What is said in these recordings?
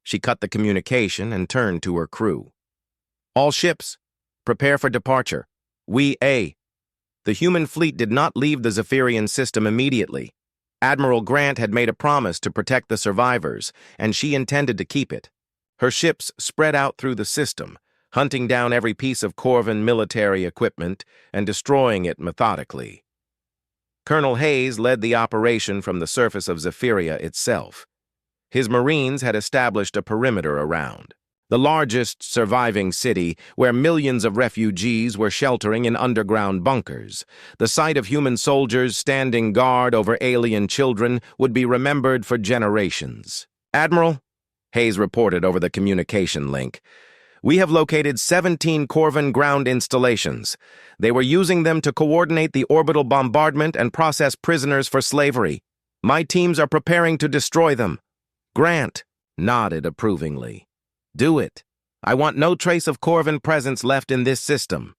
She cut the communication and turned to her crew. All ships, prepare for departure. The human fleet did not leave the Zephyrian system immediately. Admiral Grant had made a promise to protect the survivors, and she intended to keep it. Her ships spread out through the system, hunting down every piece of Corvan military equipment and destroying it methodically. Colonel Hayes led the operation from the surface of Zephyria itself. His Marines had established a perimeter around the largest surviving city, where millions of refugees were sheltering in underground bunkers. The sight of human soldiers standing guard over alien children would be remembered for generations. "Admiral," Hayes reported over the communication link, "we have located 17 Corvan ground installations. They were using them to coordinate the orbital bombardment and process prisoners for slavery. My teams are preparing to destroy them." Grant nodded approvingly. "Do it. I want no trace of Corvan presence left in this system."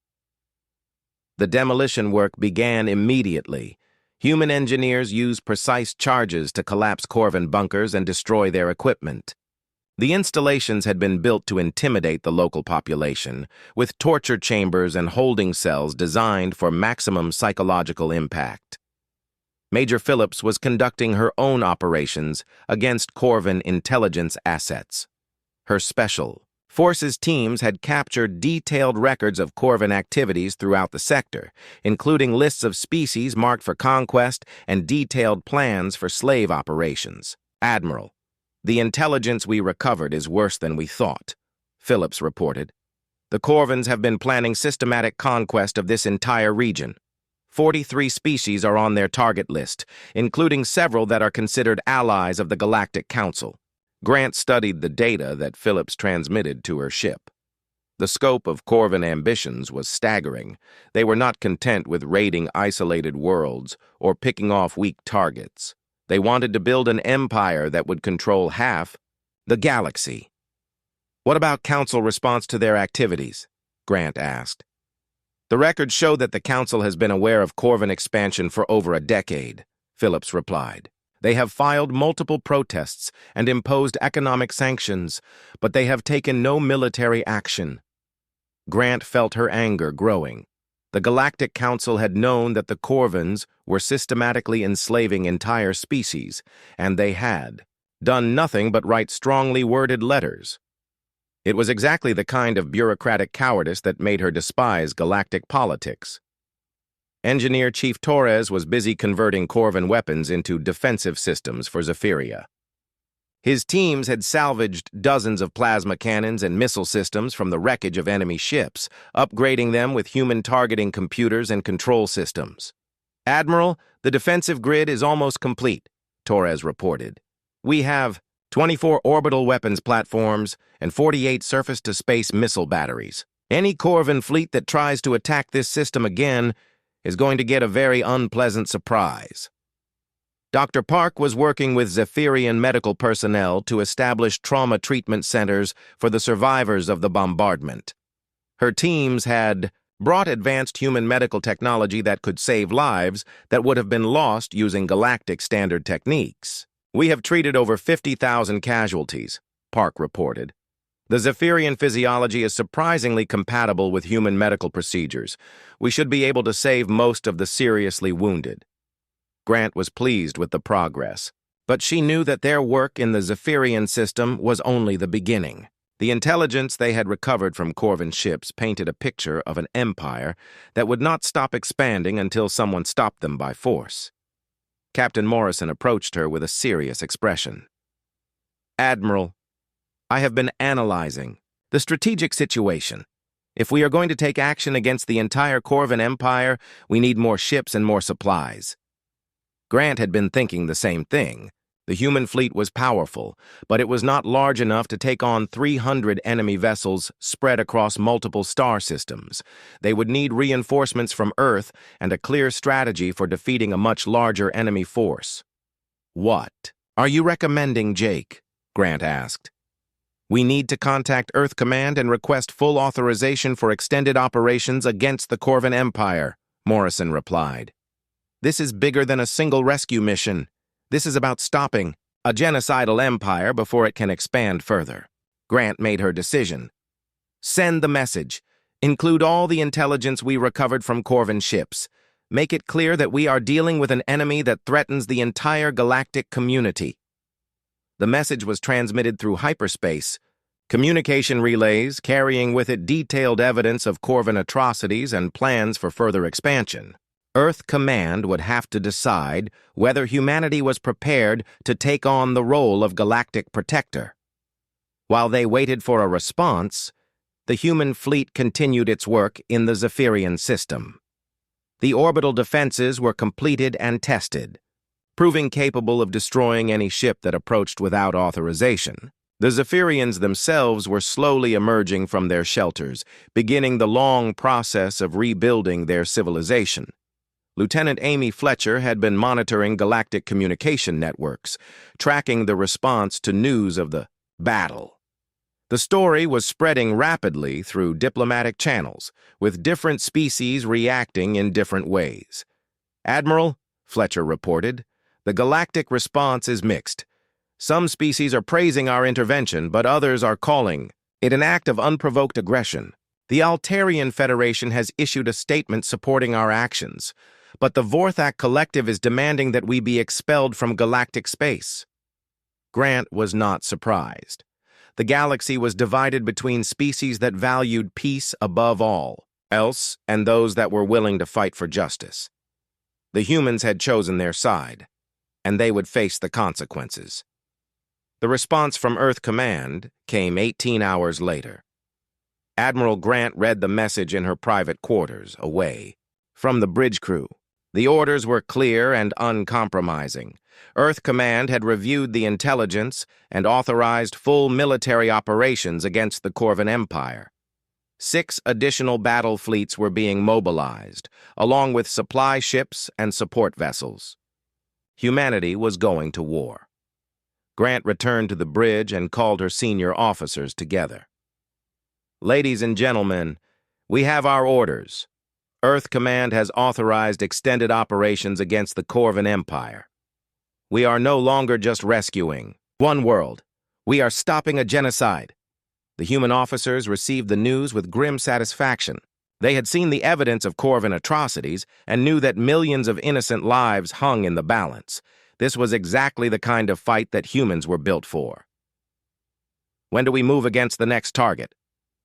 The demolition work began immediately. Human engineers used precise charges to collapse Corvan bunkers and destroy their equipment. The installations had been built to intimidate the local population, with torture chambers and holding cells designed for maximum psychological impact. Major Phillips was conducting her own operations against Corvan intelligence assets. Her Special Forces teams had captured detailed records of Corvan activities throughout the sector, including lists of species marked for conquest and detailed plans for slave operations. "Admiral, the intelligence we recovered is worse than we thought," Phillips reported. "The Corvans have been planning systematic conquest of this entire region. 43 species are on their target list, including several that are considered allies of the Galactic Council." Grant studied the data that Phillips transmitted to her ship. The scope of Corvan ambitions was staggering. They were not content with raiding isolated worlds or picking off weak targets. They wanted to build an empire that would control half the galaxy. "What about Council response to their activities?" Grant asked. "The records show that the Council has been aware of Corvan expansion for over a decade," Phillips replied. "They have filed multiple protests and imposed economic sanctions, but they have taken no military action." Grant felt her anger growing. The Galactic Council had known that the Corvans were systematically enslaving entire species, and they had done nothing but write strongly worded letters. It was exactly the kind of bureaucratic cowardice that made her despise galactic politics. Engineer Chief Torres was busy converting Corvan weapons into defensive systems for Zephyria. His teams had salvaged dozens of plasma cannons and missile systems from the wreckage of enemy ships, upgrading them with human targeting computers and control systems. "Admiral, the defensive grid is almost complete," Torres reported. "We have 24 orbital weapons platforms and 48 surface-to-space missile batteries. Any Corvan fleet that tries to attack this system again is going to get a very unpleasant surprise." Dr. Park was working with Zephyrian medical personnel to establish trauma treatment centers for the survivors of the bombardment. Her teams had brought advanced human medical technology that could save lives that would have been lost using galactic standard techniques. "We have treated over 50,000 casualties," Park reported. "The Zephyrian physiology is surprisingly compatible with human medical procedures. We should be able to save most of the seriously wounded." Grant was pleased with the progress, but she knew that their work in the Zephyrian system was only the beginning. The intelligence they had recovered from Corvan ships painted a picture of an empire that would not stop expanding until someone stopped them by force. Captain Morrison approached her with a serious expression. "Admiral, I have been analyzing the strategic situation. If we are going to take action against the entire Corvan Empire, we need more ships and more supplies." Grant had been thinking the same thing. The human fleet was powerful, but it was not large enough to take on 300 enemy vessels spread across multiple star systems. They would need reinforcements from Earth and a clear strategy for defeating a much larger enemy force. "What are you recommending, Jake?" Grant asked. "We need to contact Earth Command and request full authorization for extended operations against the Corvan Empire," Morrison replied. "This is bigger than a single rescue mission. This is about stopping a genocidal empire before it can expand further. Grant made her decision. Send the message. Include all the intelligence we recovered from Corvan ships. Make it clear that we are dealing with an enemy that threatens the entire galactic community. The message was transmitted through hyperspace, communication relays carrying with it detailed evidence of Corvan atrocities and plans for further expansion. Earth Command would have to decide whether humanity was prepared to take on the role of galactic protector. While they waited for a response, the human fleet continued its work in the Zephyrian system. The orbital defenses were completed and tested, proving capable of destroying any ship that approached without authorization. The Zephyrians themselves were slowly emerging from their shelters, beginning the long process of rebuilding their civilization. Lieutenant Amy Fletcher had been monitoring galactic communication networks, tracking the response to news of the battle. The story was spreading rapidly through diplomatic channels, with different species reacting in different ways. "Admiral," Fletcher reported, "the galactic response is mixed. Some species are praising our intervention, but others are calling it an act of unprovoked aggression. The Altarian Federation has issued a statement supporting our actions, but the Vorthak Collective is demanding that we be expelled from galactic space." Grant was not surprised. The galaxy was divided between species that valued peace above all else and those that were willing to fight for justice. The humans had chosen their side, and they would face the consequences. The response from Earth Command came 18 hours later. Admiral Grant read the message in her private quarters, away from the bridge crew. The orders were clear and uncompromising. Earth Command had reviewed the intelligence and authorized full military operations against the Corvan Empire. 6 additional battle fleets were being mobilized, along with supply ships and support vessels. Humanity was going to war. Grant returned to the bridge and called her senior officers together. "Ladies and gentlemen, we have our orders. Earth Command has authorized extended operations against the Corvan Empire. We are no longer just rescuing one world. We are stopping a genocide." The human officers received the news with grim satisfaction. They had seen the evidence of Corvan atrocities and knew that millions of innocent lives hung in the balance. This was exactly the kind of fight that humans were built for. "When do we move against the next target?"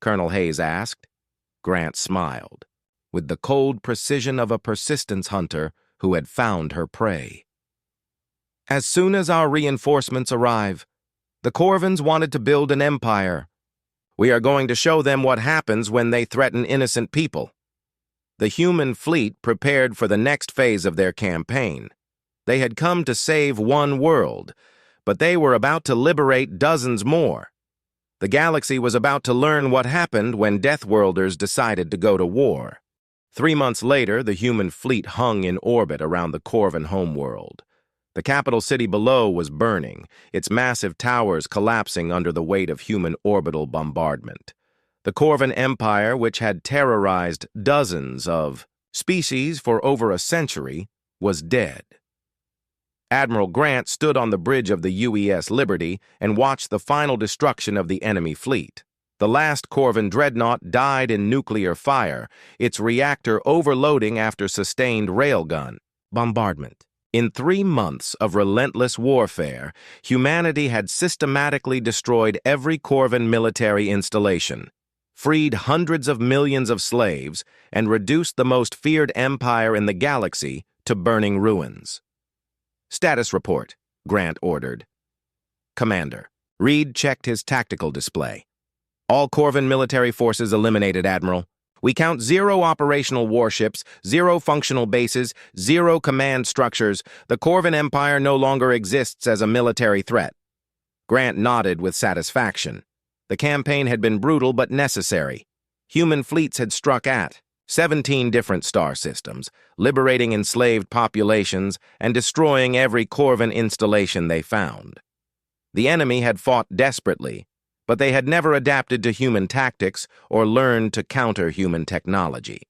Colonel Hayes asked. Grant smiled, with the cold precision of a persistence hunter who had found her prey. "As soon as our reinforcements arrive. The Corvans wanted to build an empire. We are going to show them what happens when they threaten innocent people." The human fleet prepared for the next phase of their campaign. They had come to save one world, but they were about to liberate dozens more. The galaxy was about to learn what happened when Deathworlders decided to go to war. 3 months later, the human fleet hung in orbit around the Corvan homeworld. The capital city below was burning, its massive towers collapsing under the weight of human orbital bombardment. The Corvan Empire, which had terrorized dozens of species for over a century, was dead. Admiral Grant stood on the bridge of the UES Liberty and watched the final destruction of the enemy fleet. The last Corvan dreadnought died in nuclear fire, its reactor overloading after sustained railgun bombardment. In 3 months of relentless warfare, humanity had systematically destroyed every Corvan military installation, freed hundreds of millions of slaves, and reduced the most feared empire in the galaxy to burning ruins. "Status report," Grant ordered. "Commander." Reed checked his tactical display. "All Corvan military forces eliminated, Admiral. We count 0 operational warships, 0 functional bases, 0 command structures. The Corvan Empire no longer exists as a military threat." Grant nodded with satisfaction. The campaign had been brutal but necessary. Human fleets had struck at 17 different star systems, liberating enslaved populations and destroying every Corvan installation they found. The enemy had fought desperately, but they had never adapted to human tactics or learned to counter human technology.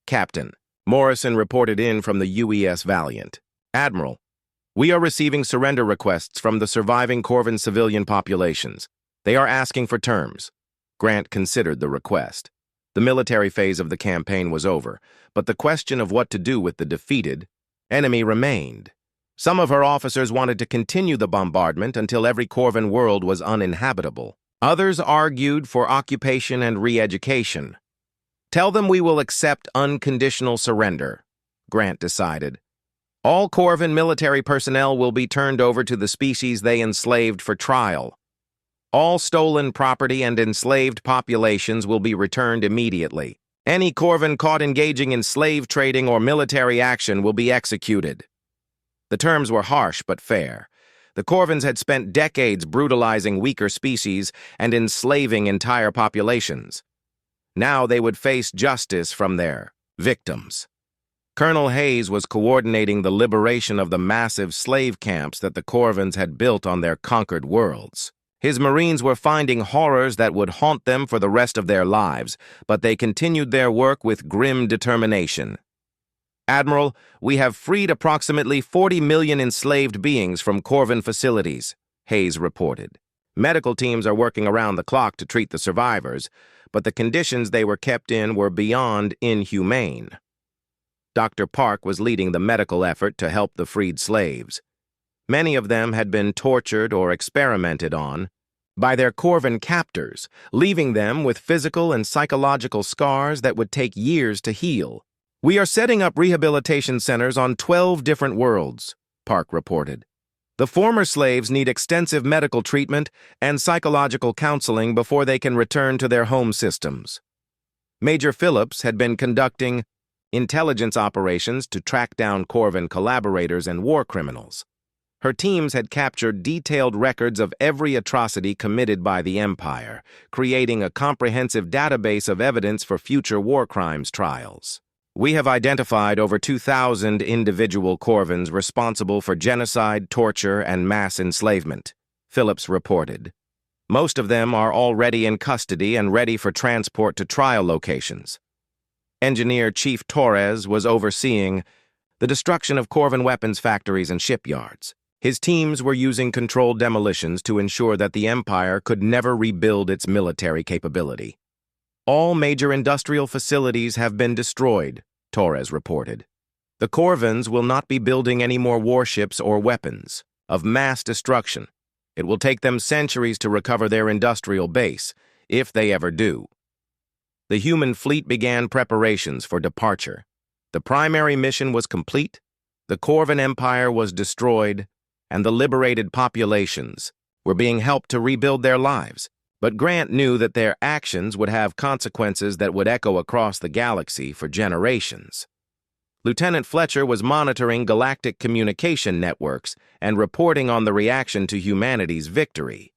"Captain," Morrison reported in from the UES Valiant. "Admiral, We are receiving surrender requests from the surviving Corvan civilian populations. They are asking for terms. Grant considered the request. The military phase of the campaign was over, but the question of what to do with the defeated enemy remained. Some of her officers wanted to continue the bombardment until every Corvan world was uninhabitable. Others argued for occupation and re-education. Tell them we will accept unconditional surrender, Grant decided. All Corvan military personnel will be turned over to the species they enslaved for trial. All stolen property and enslaved populations will be returned immediately. Any Corvan caught engaging in slave trading or military action will be executed. The terms were harsh but fair. The Corvans had spent decades brutalizing weaker species and enslaving entire populations. Now they would face justice from their victims. Colonel Hayes was coordinating the liberation of the massive slave camps that the Corvans had built on their conquered worlds. His Marines were finding horrors that would haunt them for the rest of their lives, but they continued their work with grim determination. Admiral, we have freed approximately 40 million enslaved beings from Corvan facilities, Hayes reported. Medical teams are working around the clock to treat the survivors, but the conditions they were kept in were beyond inhumane. Dr. Park was leading the medical effort to help the freed slaves. Many of them had been tortured or experimented on by their Corvan captors, leaving them with physical and psychological scars that would take years to heal. We are setting up rehabilitation centers on 12 different worlds, Park reported. The former slaves need extensive medical treatment and psychological counseling before they can return to their home systems. Major Phillips had been conducting intelligence operations to track down Corvan collaborators and war criminals. Her teams had captured detailed records of every atrocity committed by the Empire, creating a comprehensive database of evidence for future war crimes trials. We have identified over 2,000 individual Corvans responsible for genocide, torture, and mass enslavement, Phillips reported. Most of them are already in custody and ready for transport to trial locations. Engineer Chief Torres was overseeing the destruction of Corvan weapons factories and shipyards. His teams were using controlled demolitions to ensure that the Empire could never rebuild its military capability. All major industrial facilities have been destroyed, Torres reported. The Corvans will not be building any more warships or weapons of mass destruction. It will take them centuries to recover their industrial base, if they ever do. The human fleet began preparations for departure. The primary mission was complete, the Corvan Empire was destroyed, and the liberated populations were being helped to rebuild their lives. But Grant knew that their actions would have consequences that would echo across the galaxy for generations. Lieutenant Fletcher was monitoring galactic communication networks and reporting on the reaction to humanity's victory.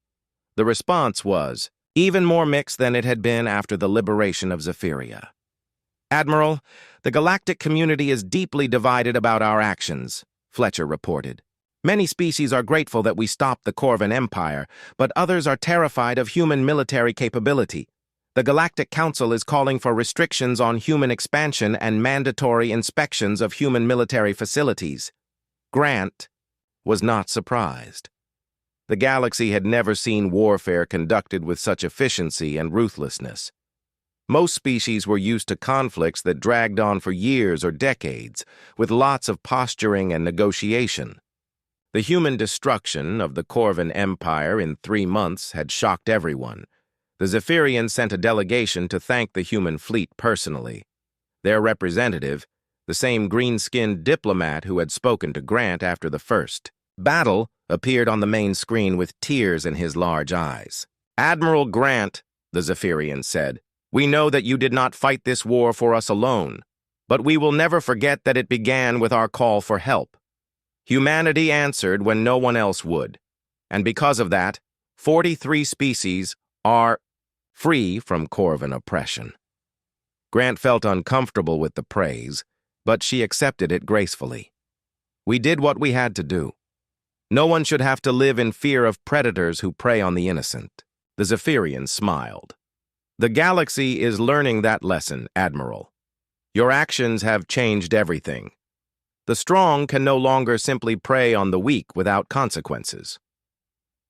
The response was even more mixed than it had been after the liberation of Zephyria. Admiral, the galactic community is deeply divided about our actions, Fletcher reported. Many species are grateful that we stopped the Corvan Empire, but others are terrified of human military capability. The Galactic Council is calling for restrictions on human expansion and mandatory inspections of human military facilities. Grant was not surprised. The galaxy had never seen warfare conducted with such efficiency and ruthlessness. Most species were used to conflicts that dragged on for years or decades, with lots of posturing and negotiation. The human destruction of the Corvan Empire in 3 months had shocked everyone. The Zephyrians sent a delegation to thank the human fleet personally. Their representative, the same green-skinned diplomat who had spoken to Grant after the first battle, appeared on the main screen with tears in his large eyes. Admiral Grant, the Zephyrian said, we know that you did not fight this war for us alone, but we will never forget that it began with our call for help. Humanity answered when no one else would, and because of that, 43 species are free from Corvan oppression. Grant felt uncomfortable with the praise, but she accepted it gracefully. We did what we had to do. No one should have to live in fear of predators who prey on the innocent. The Zephyrian smiled. The galaxy is learning that lesson, Admiral. Your actions have changed everything. The strong can no longer simply prey on the weak without consequences.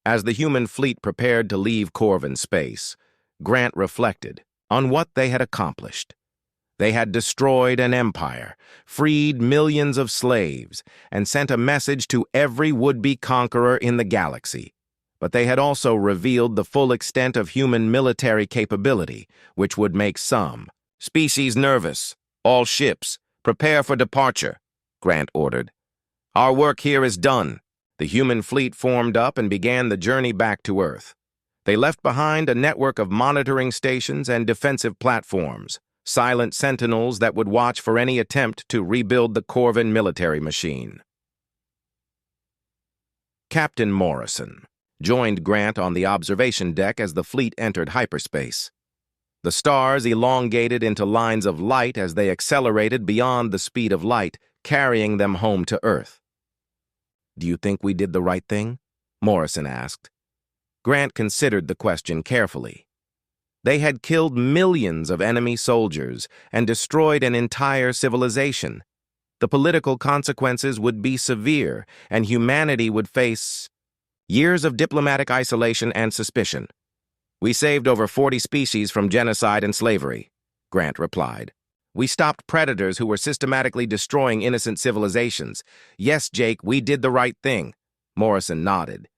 As the human fleet prepared to leave Corvin space, Grant reflected on what they had accomplished. They had destroyed an empire, freed millions of slaves, and sent a message to every would-be conqueror in the galaxy. But they had also revealed the full extent of human military capability, which would make some species nervous. All ships, prepare for departure, Grant ordered. Our work here is done. The human fleet formed up and began the journey back to Earth. They left behind a network of monitoring stations and defensive platforms, silent sentinels that would watch for any attempt to rebuild the Corvin military machine. Captain Morrison joined Grant on the observation deck as the fleet entered hyperspace. The stars elongated into lines of light as they accelerated beyond the speed of light, carrying them home to Earth. "Do you think we did the right thing?" Morrison asked. Grant considered the question carefully. They had killed millions of enemy soldiers and destroyed an entire civilization. The political consequences would be severe, and humanity would face years of diplomatic isolation and suspicion. "We saved over 40 species from genocide and slavery," Grant replied. "We stopped predators who were systematically destroying innocent civilizations. Yes, Jake, we did the right thing," Morrison nodded.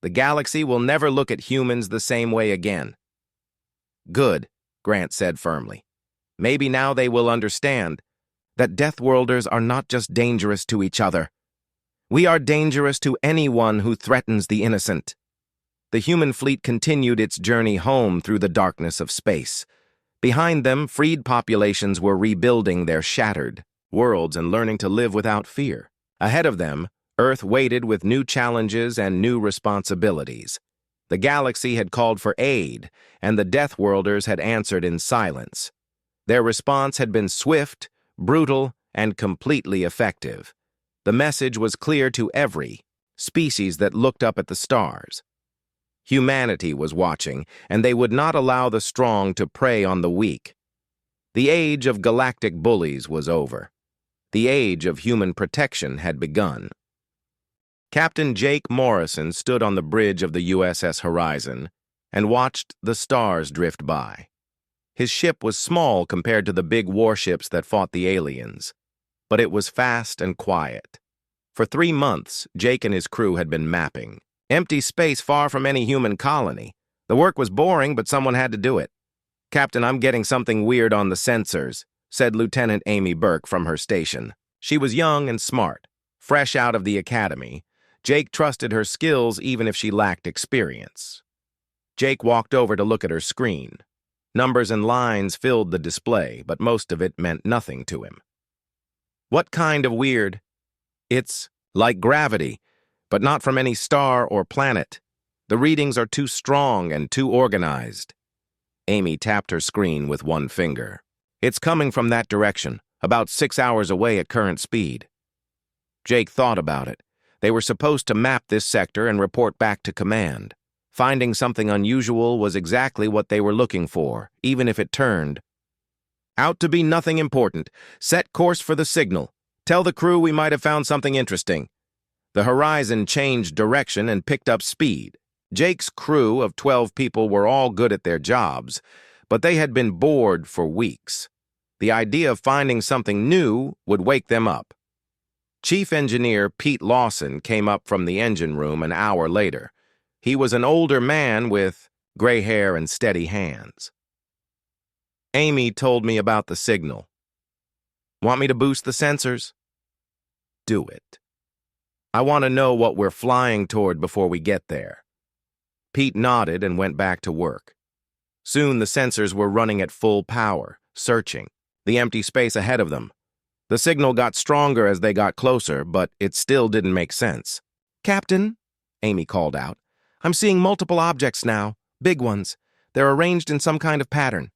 "The galaxy will never look at humans the same way again." "Good," Grant said firmly. "Maybe now they will understand that Deathworlders are not just dangerous to each other. We are dangerous to anyone who threatens the innocent." The human fleet continued its journey home through the darkness of space. Behind them, freed populations were rebuilding their shattered worlds and learning to live without fear. Ahead of them, Earth waited with new challenges and new responsibilities. The galaxy had called for aid, and the Deathworlders had answered in silence. Their response had been swift, brutal, and completely effective. The message was clear to every species that looked up at the stars. Humanity was watching, and they would not allow the strong to prey on the weak. The age of galactic bullies was over. The age of human protection had begun. Captain Jake Morrison stood on the bridge of the USS Horizon and watched the stars drift by. His ship was small compared to the big warships that fought the aliens, but it was fast and quiet. For 3 months, Jake and his crew had been mapping empty space far from any human colony. The work was boring, but someone had to do it. "Captain, I'm getting something weird on the sensors," said Lieutenant Amy Burke from her station. She was young and smart, fresh out of the academy. Jake trusted her skills even if she lacked experience. Jake walked over to look at her screen. Numbers and lines filled the display, but most of it meant nothing to him. "What kind of weird?" "It's like gravity, but not from any star or planet. The readings are too strong and too organized." Amy tapped her screen with one finger. "It's coming from that direction, about 6 hours away at current speed." Jake thought about it. They were supposed to map this sector and report back to command. Finding something unusual was exactly what they were looking for, even if it turned out to be nothing important. "Set course for the signal. Tell the crew we might have found something interesting." The Horizon changed direction and picked up speed. Jake's crew of 12 people were all good at their jobs, but they had been bored for weeks. The idea of finding something new would wake them up. Chief Engineer Pete Lawson came up from the engine room an hour later. He was an older man with gray hair and steady hands. "Amy told me about the signal. Want me to boost the sensors?" "Do it. I want to know what we're flying toward before we get there." Pete nodded and went back to work. Soon the sensors were running at full power, searching the empty space ahead of them. The signal got stronger as they got closer, but it still didn't make sense. "Captain," Amy called out, "I'm seeing multiple objects now, big ones. They're arranged in some kind of pattern."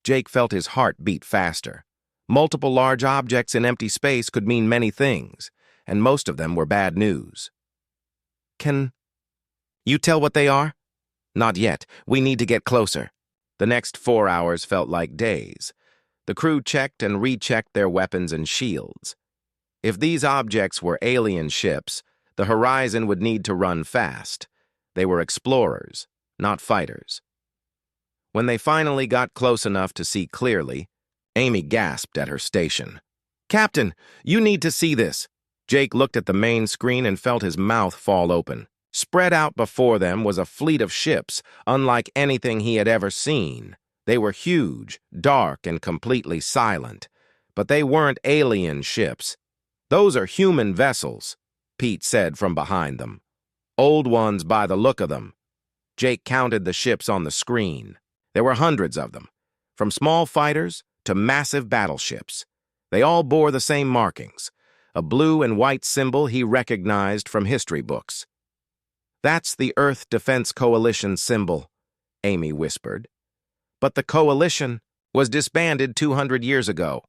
Jake felt his heart beat faster. Multiple large objects in empty space could mean many things, and most of them were bad news. "Can you tell what they are?" "Not yet. We need to get closer." The next 4 hours felt like days. The crew checked and rechecked their weapons and shields. If these objects were alien ships, the Horizon would need to run fast. They were explorers, not fighters. When they finally got close enough to see clearly, Amy gasped at her station. "Captain, you need to see this." Jake looked at the main screen and felt his mouth fall open. Spread out before them was a fleet of ships, unlike anything he had ever seen. They were huge, dark, and completely silent. But they weren't alien ships. "Those are human vessels," Pete said from behind them. "Old ones by the look of them." Jake counted the ships on the screen. There were hundreds of them, from small fighters to massive battleships. They all bore the same markings, a blue and white symbol he recognized from history books. "That's the Earth Defense Coalition symbol," Amy whispered. "But the coalition was disbanded 200 years ago."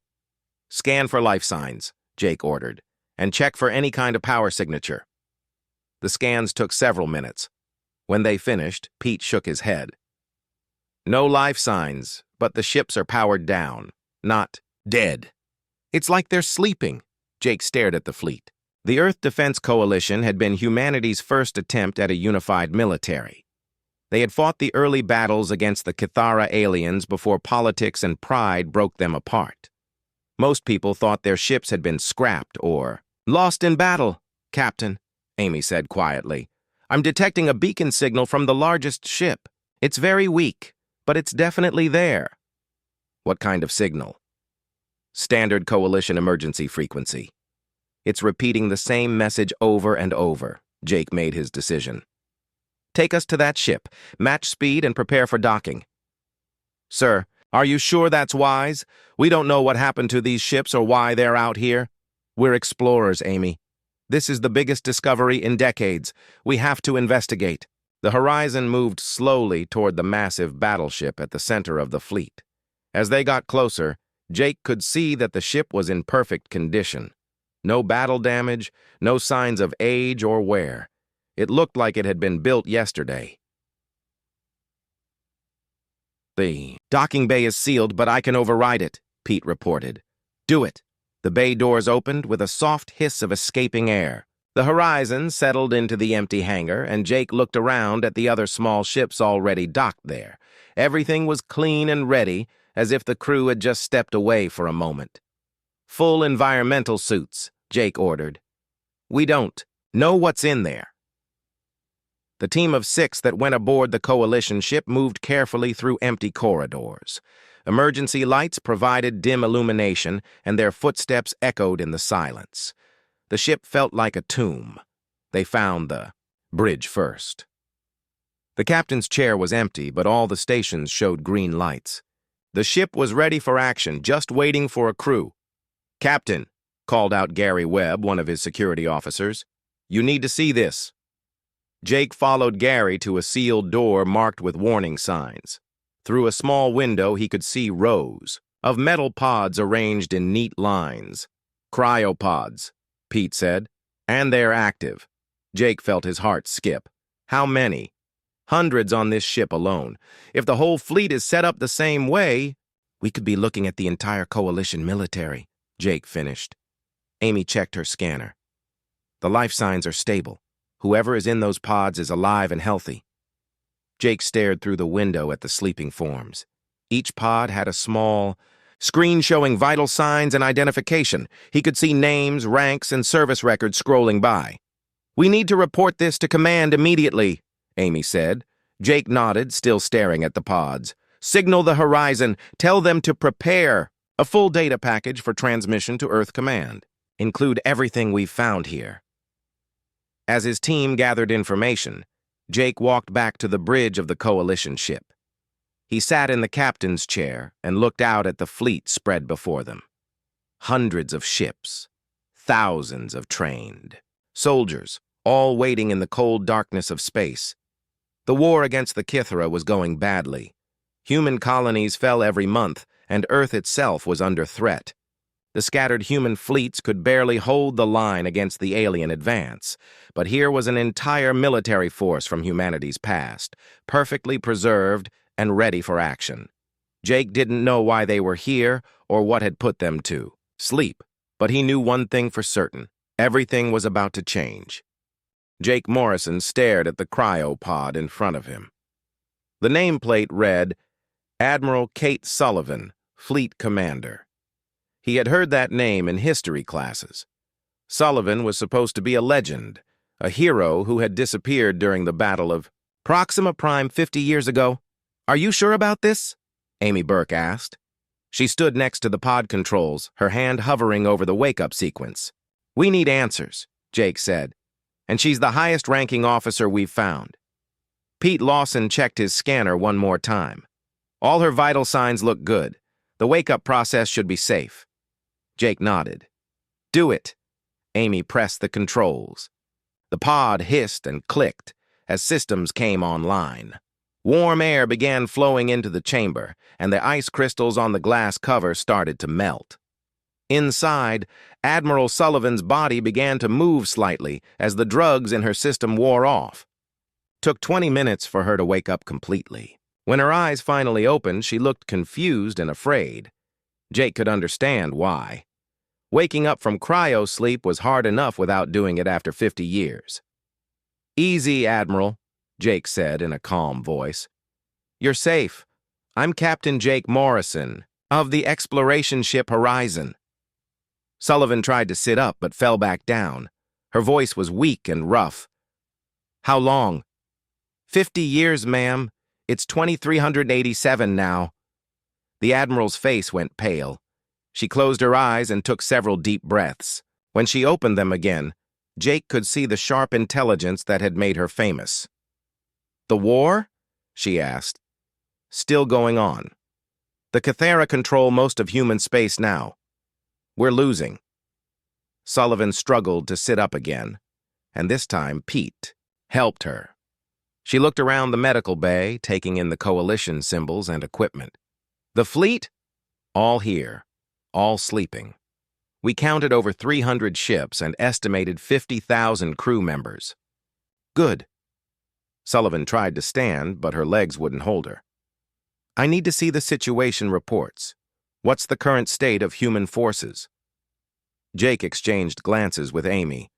"Scan for life signs," Jake ordered, "and check for any kind of power signature." The scans took several minutes. When they finished, Pete shook his head. "No life signs, but the ships are powered down, not dead." "It's like they're sleeping." Jake stared at the fleet. The Earth Defense Coalition had been humanity's first attempt at a unified military. They had fought the early battles against the Cathara aliens before politics and pride broke them apart. Most people thought their ships had been scrapped or lost in battle. "Captain," Amy said quietly, "I'm detecting a beacon signal from the largest ship. It's very weak, but it's definitely there." "What kind of signal?" "Standard Coalition emergency frequency. It's repeating the same message over and over." Jake made his decision. "Take us to that ship, match speed, and prepare for docking." "Sir, are you sure that's wise? We don't know what happened to these ships or why they're out here." "We're explorers, Amy. This is the biggest discovery in decades. We have to investigate." The Horizon moved slowly toward the massive battleship at the center of the fleet. As they got closer, Jake could see that the ship was in perfect condition. No battle damage, no signs of age or wear. It looked like it had been built yesterday. "The docking bay is sealed, but I can override it," Pete reported. "Do it." The bay doors opened with a soft hiss of escaping air. The Horizon settled into the empty hangar, and Jake looked around at the other small ships already docked there. Everything was clean and ready, as if the crew had just stepped away for a moment. "Full environmental suits," Jake ordered. "We don't know what's in there." The team of 6 that went aboard the Coalition ship moved carefully through empty corridors. Emergency lights provided dim illumination, and their footsteps echoed in the silence. The ship felt like a tomb. They found the bridge first. The captain's chair was empty, but all the stations showed green lights. The ship was ready for action, just waiting for a crew. "Captain," called out Gary Webb, one of his security officers, "you need to see this." Jake followed Gary to a sealed door marked with warning signs. Through a small window, he could see rows of metal pods arranged in neat lines. "Cryopods," Pete said, "and they're active." Jake felt his heart skip. How many? Hundreds on this ship alone. If the whole fleet is set up the same way, we could be looking at the entire Coalition military, Jake finished. Amy checked her scanner. The life signs are stable. Whoever is in those pods is alive and healthy. Jake stared through the window at the sleeping forms. Each pod had a small screen showing vital signs and identification. He could see names, ranks, and service records scrolling by. "We need to report this to command immediately," Amy said. Jake nodded, still staring at the pods. "Signal the Horizon. Tell them to prepare. A full data package for transmission to Earth Command. Include everything we've found here." As his team gathered information, Jake walked back to the bridge of the Coalition ship. He sat in the captain's chair and looked out at the fleet spread before them. Hundreds of ships, thousands of trained soldiers, all waiting in the cold darkness of space. The war against the Cathara was going badly. Human colonies fell every month, and Earth itself was under threat. The scattered human fleets could barely hold the line against the alien advance, but here was an entire military force from humanity's past, perfectly preserved and ready for action. Jake didn't know why they were here or what had put them to sleep. But he knew one thing for certain. Everything was about to change. Jake Morrison stared at the cryopod in front of him. The nameplate read, Admiral Kate Sullivan, Fleet Commander. He had heard that name in history classes. Sullivan was supposed to be a legend, a hero who had disappeared during the Battle of Proxima Prime 50 years ago. Are you sure about this? Amy Burke asked. She stood next to the pod controls, her hand hovering over the wake-up sequence. We need answers, Jake said, and she's the highest-ranking officer we've found. Pete Lawson checked his scanner one more time. All her vital signs look good. The wake-up process should be safe. Jake nodded. Do it. Amy pressed the controls. The pod hissed and clicked as systems came online. Warm air began flowing into the chamber, and the ice crystals on the glass cover started to melt. Inside, Admiral Sullivan's body began to move slightly as the drugs in her system wore off. Took 20 minutes for her to wake up completely. When her eyes finally opened, she looked confused and afraid. Jake could understand why. Waking up from cryo-sleep was hard enough without doing it after 50 years. Easy, Admiral, Jake said in a calm voice. You're safe. I'm Captain Jake Morrison, of the exploration ship Horizon. Sullivan tried to sit up but fell back down. Her voice was weak and rough. How long? 50 years, ma'am. It's 2387 now. The Admiral's face went pale. She closed her eyes and took several deep breaths. When she opened them again, Jake could see the sharp intelligence that had made her famous. The war? She asked. Still going on. The Cathera control most of human space now. We're losing. Sullivan struggled to sit up again, and this time Pete helped her. She looked around the medical bay, taking in the coalition symbols and equipment. The fleet? All here, all sleeping. We counted over 300 ships and estimated 50,000 crew members. Good. Sullivan tried to stand, but her legs wouldn't hold her. I need to see the situation reports. What's the current state of human forces? Jake exchanged glances with Amy.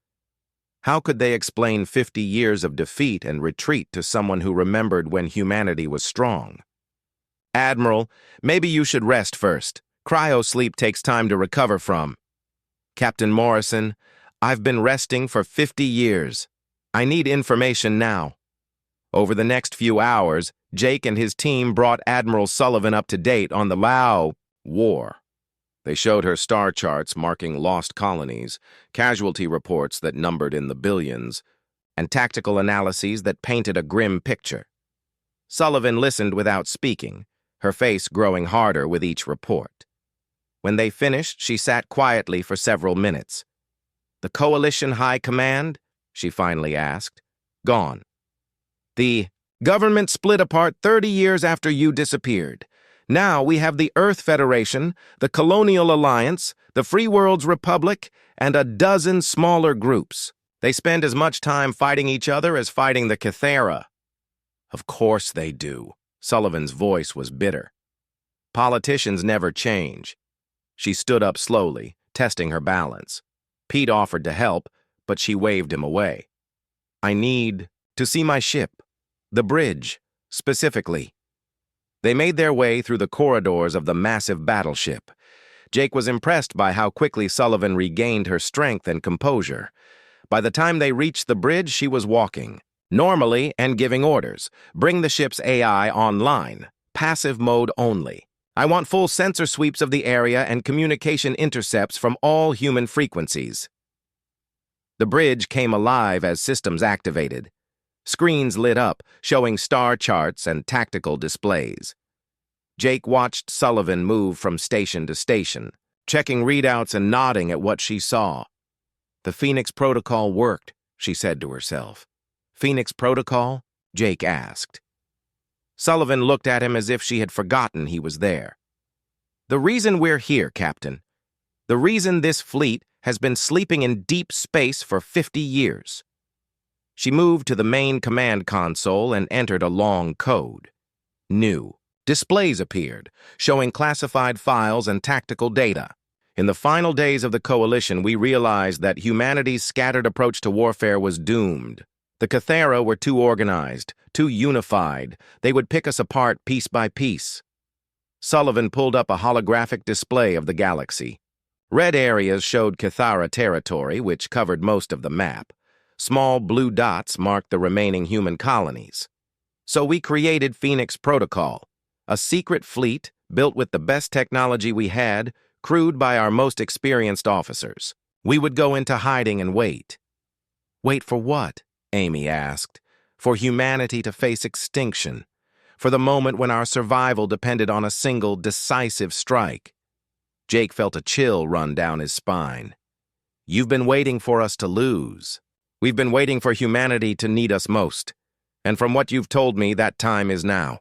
How could they explain 50 years of defeat and retreat to someone who remembered when humanity was strong? Admiral, maybe you should rest first. Cryo-sleep takes time to recover from. Captain Morrison, I've been resting for 50 years. I need information now. Over the next few hours, Jake and his team brought Admiral Sullivan up to date on the War. They showed her star charts marking lost colonies, casualty reports that numbered in the billions, and tactical analyses that painted a grim picture. Sullivan listened without speaking, her face growing harder with each report. When they finished, she sat quietly for several minutes. The Coalition High Command? She finally asked. Gone. The government split apart 30 years after you disappeared. Now we have the Earth Federation, the Colonial Alliance, the Free Worlds Republic, and a dozen smaller groups. They spend as much time fighting each other as fighting the Cathera. Of course they do. Sullivan's voice was bitter. Politicians never change. She stood up slowly, testing her balance. Pete offered to help, but she waved him away. I need to see my ship. The bridge, specifically. They made their way through the corridors of the massive battleship. Jake was impressed by how quickly Sullivan regained her strength and composure. By the time they reached the bridge, she was walking, normally and giving orders. Bring the ship's AI online, passive mode only. I want full sensor sweeps of the area and communication intercepts from all human frequencies. The bridge came alive as systems activated. Screens lit up, showing star charts and tactical displays. Jake watched Sullivan move from station to station, checking readouts and nodding at what she saw. The Phoenix Protocol worked, she said to herself. Phoenix Protocol? Jake asked. Sullivan looked at him as if she had forgotten he was there. The reason we're here, Captain, the reason this fleet has been sleeping in deep space for 50 years. She moved to the main command console and entered a long code. New. Displays appeared, showing classified files and tactical data. In the final days of the coalition, we realized that humanity's scattered approach to warfare was doomed. The Cathara were too organized, too unified. They would pick us apart piece by piece. Sullivan pulled up a holographic display of the galaxy. Red areas showed Cathara territory, which covered most of the map. Small blue dots marked the remaining human colonies. So we created Phoenix Protocol, a secret fleet built with the best technology we had, crewed by our most experienced officers. We would go into hiding and wait. Wait for what? Amy asked. For humanity to face extinction. For the moment when our survival depended on a single, decisive strike. Jake felt a chill run down his spine. You've been waiting for us to lose. We've been waiting for humanity to need us most. And from what you've told me, that time is now.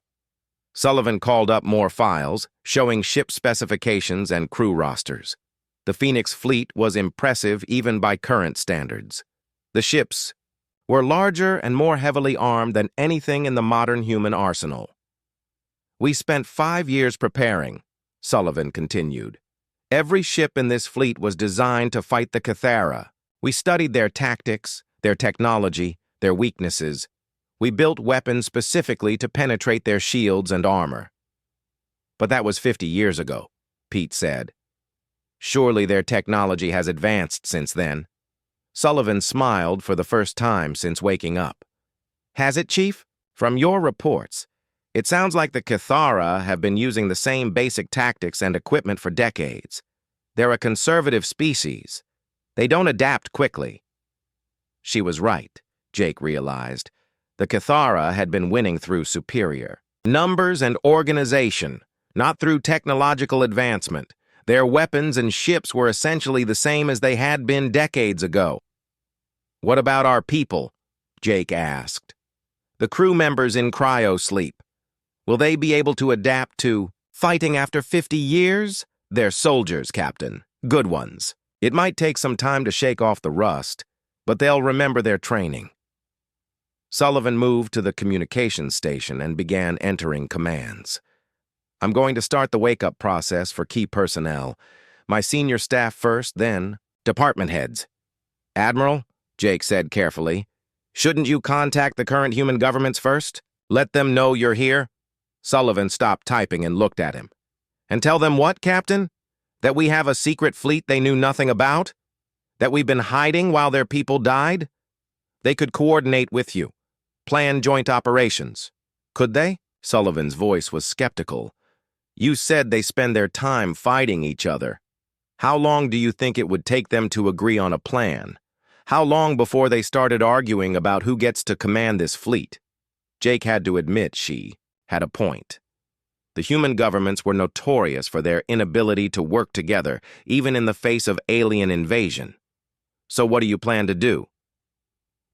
Sullivan called up more files, showing ship specifications and crew rosters. The Phoenix fleet was impressive even by current standards. The ships were larger and more heavily armed than anything in the modern human arsenal. We spent 5 years preparing, Sullivan continued. Every ship in this fleet was designed to fight the Cathara. We studied their tactics, their technology, their weaknesses. We built weapons specifically to penetrate their shields and armor. But that was 50 years ago, Pete said. Surely their technology has advanced since then. Sullivan smiled for the first time since waking up. Has it, Chief? From your reports, it sounds like the Cathara have been using the same basic tactics and equipment for decades. They're a conservative species. They don't adapt quickly. She was right, Jake realized. The Cathara had been winning through superior numbers and organization, not through technological advancement. Their weapons and ships were essentially the same as they had been decades ago. What about our people? Jake asked. The crew members in cryo-sleep. Will they be able to adapt to fighting after 50 years? They're soldiers, Captain. Good ones. It might take some time to shake off the rust, but they'll remember their training. Sullivan moved to the communications station and began entering commands. I'm going to start the wake-up process for key personnel. My senior staff first, then department heads. Admiral, Jake said carefully, shouldn't you contact the current human governments first? Let them know you're here? Sullivan stopped typing and looked at him. And tell them what, Captain? That we have a secret fleet they knew nothing about? That we've been hiding while their people died? They could coordinate with you. Plan joint operations. Could they? Sullivan's voice was skeptical. You said they spend their time fighting each other. How long do you think it would take them to agree on a plan? How long before they started arguing about who gets to command this fleet? Jake had to admit she had a point. The human governments were notorious for their inability to work together, even in the face of alien invasion. So what do you plan to do?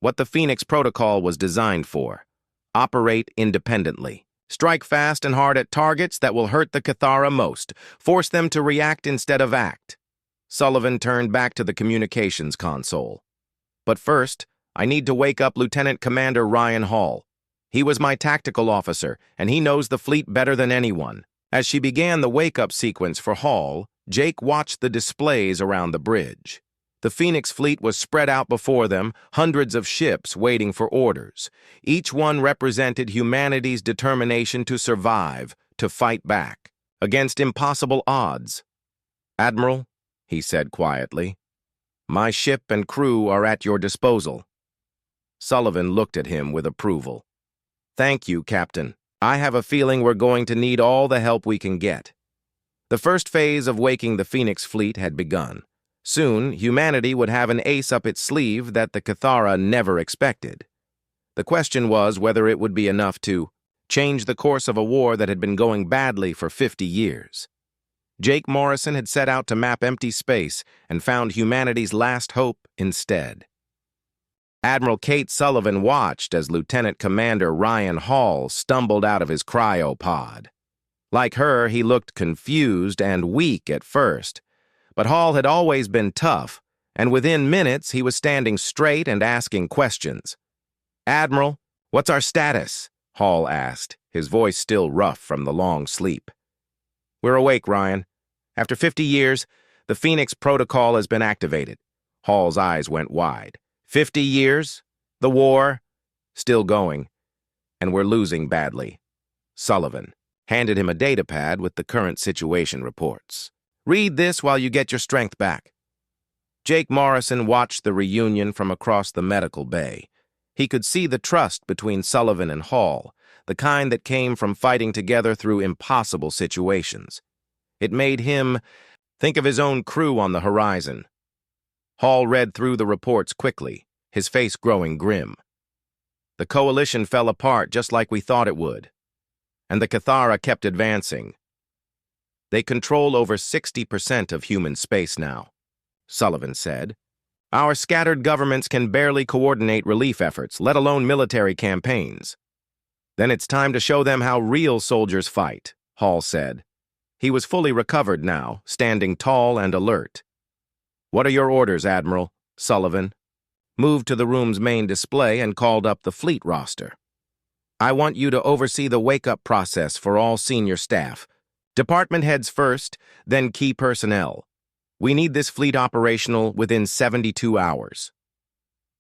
What the Phoenix Protocol was designed for. Operate independently. Strike fast and hard at targets that will hurt the Cathara most. Force them to react instead of act. Sullivan turned back to the communications console. But first, I need to wake up Lieutenant Commander Ryan Hall. He was my tactical officer, and he knows the fleet better than anyone. As she began the wake-up sequence for Hall, Jake watched the displays around the bridge. The Phoenix fleet was spread out before them, hundreds of ships waiting for orders. Each one represented humanity's determination to survive, to fight back, against impossible odds. Admiral, he said quietly, my ship and crew are at your disposal. Sullivan looked at him with approval. Thank you, Captain. I have a feeling we're going to need all the help we can get. The first phase of waking the Phoenix fleet had begun. Soon, humanity would have an ace up its sleeve that the Cathara never expected. The question was whether it would be enough to change the course of a war that had been going badly for 50 years. Jake Morrison had set out to map empty space and found humanity's last hope instead. Admiral Kate Sullivan watched as Lieutenant Commander Ryan Hall stumbled out of his cryopod. Like her, he looked confused and weak at first, but Hall had always been tough, and within minutes he was standing straight and asking questions. Admiral, what's our status? Hall asked, his voice still rough from the long sleep. We're awake, Ryan. After 50 years, The Phoenix Protocol has been activated. Hall's eyes went wide. 50 years? The war? Still going. And we're losing badly. Sullivan handed him a datapad with the current situation reports. Read this while you get your strength back. Jake Morrison watched the reunion from across the medical bay. He could see the trust between Sullivan and Hall, the kind that came from fighting together through impossible situations. It made him think of his own crew on the horizon. Hall read through the reports quickly, his face growing grim. The coalition fell apart just like we thought it would, and the Cathara kept advancing. They control over 60% of human space now, Sullivan said. Our scattered governments can barely coordinate relief efforts, let alone military campaigns. Then it's time to show them how real soldiers fight, Hall said. He was fully recovered now, standing tall and alert. What are your orders, Admiral? Sullivan moved to the room's main display and called up the fleet roster. I want you to oversee the wake-up process for all senior staff. Department heads first, then key personnel. We need this fleet operational within 72 hours.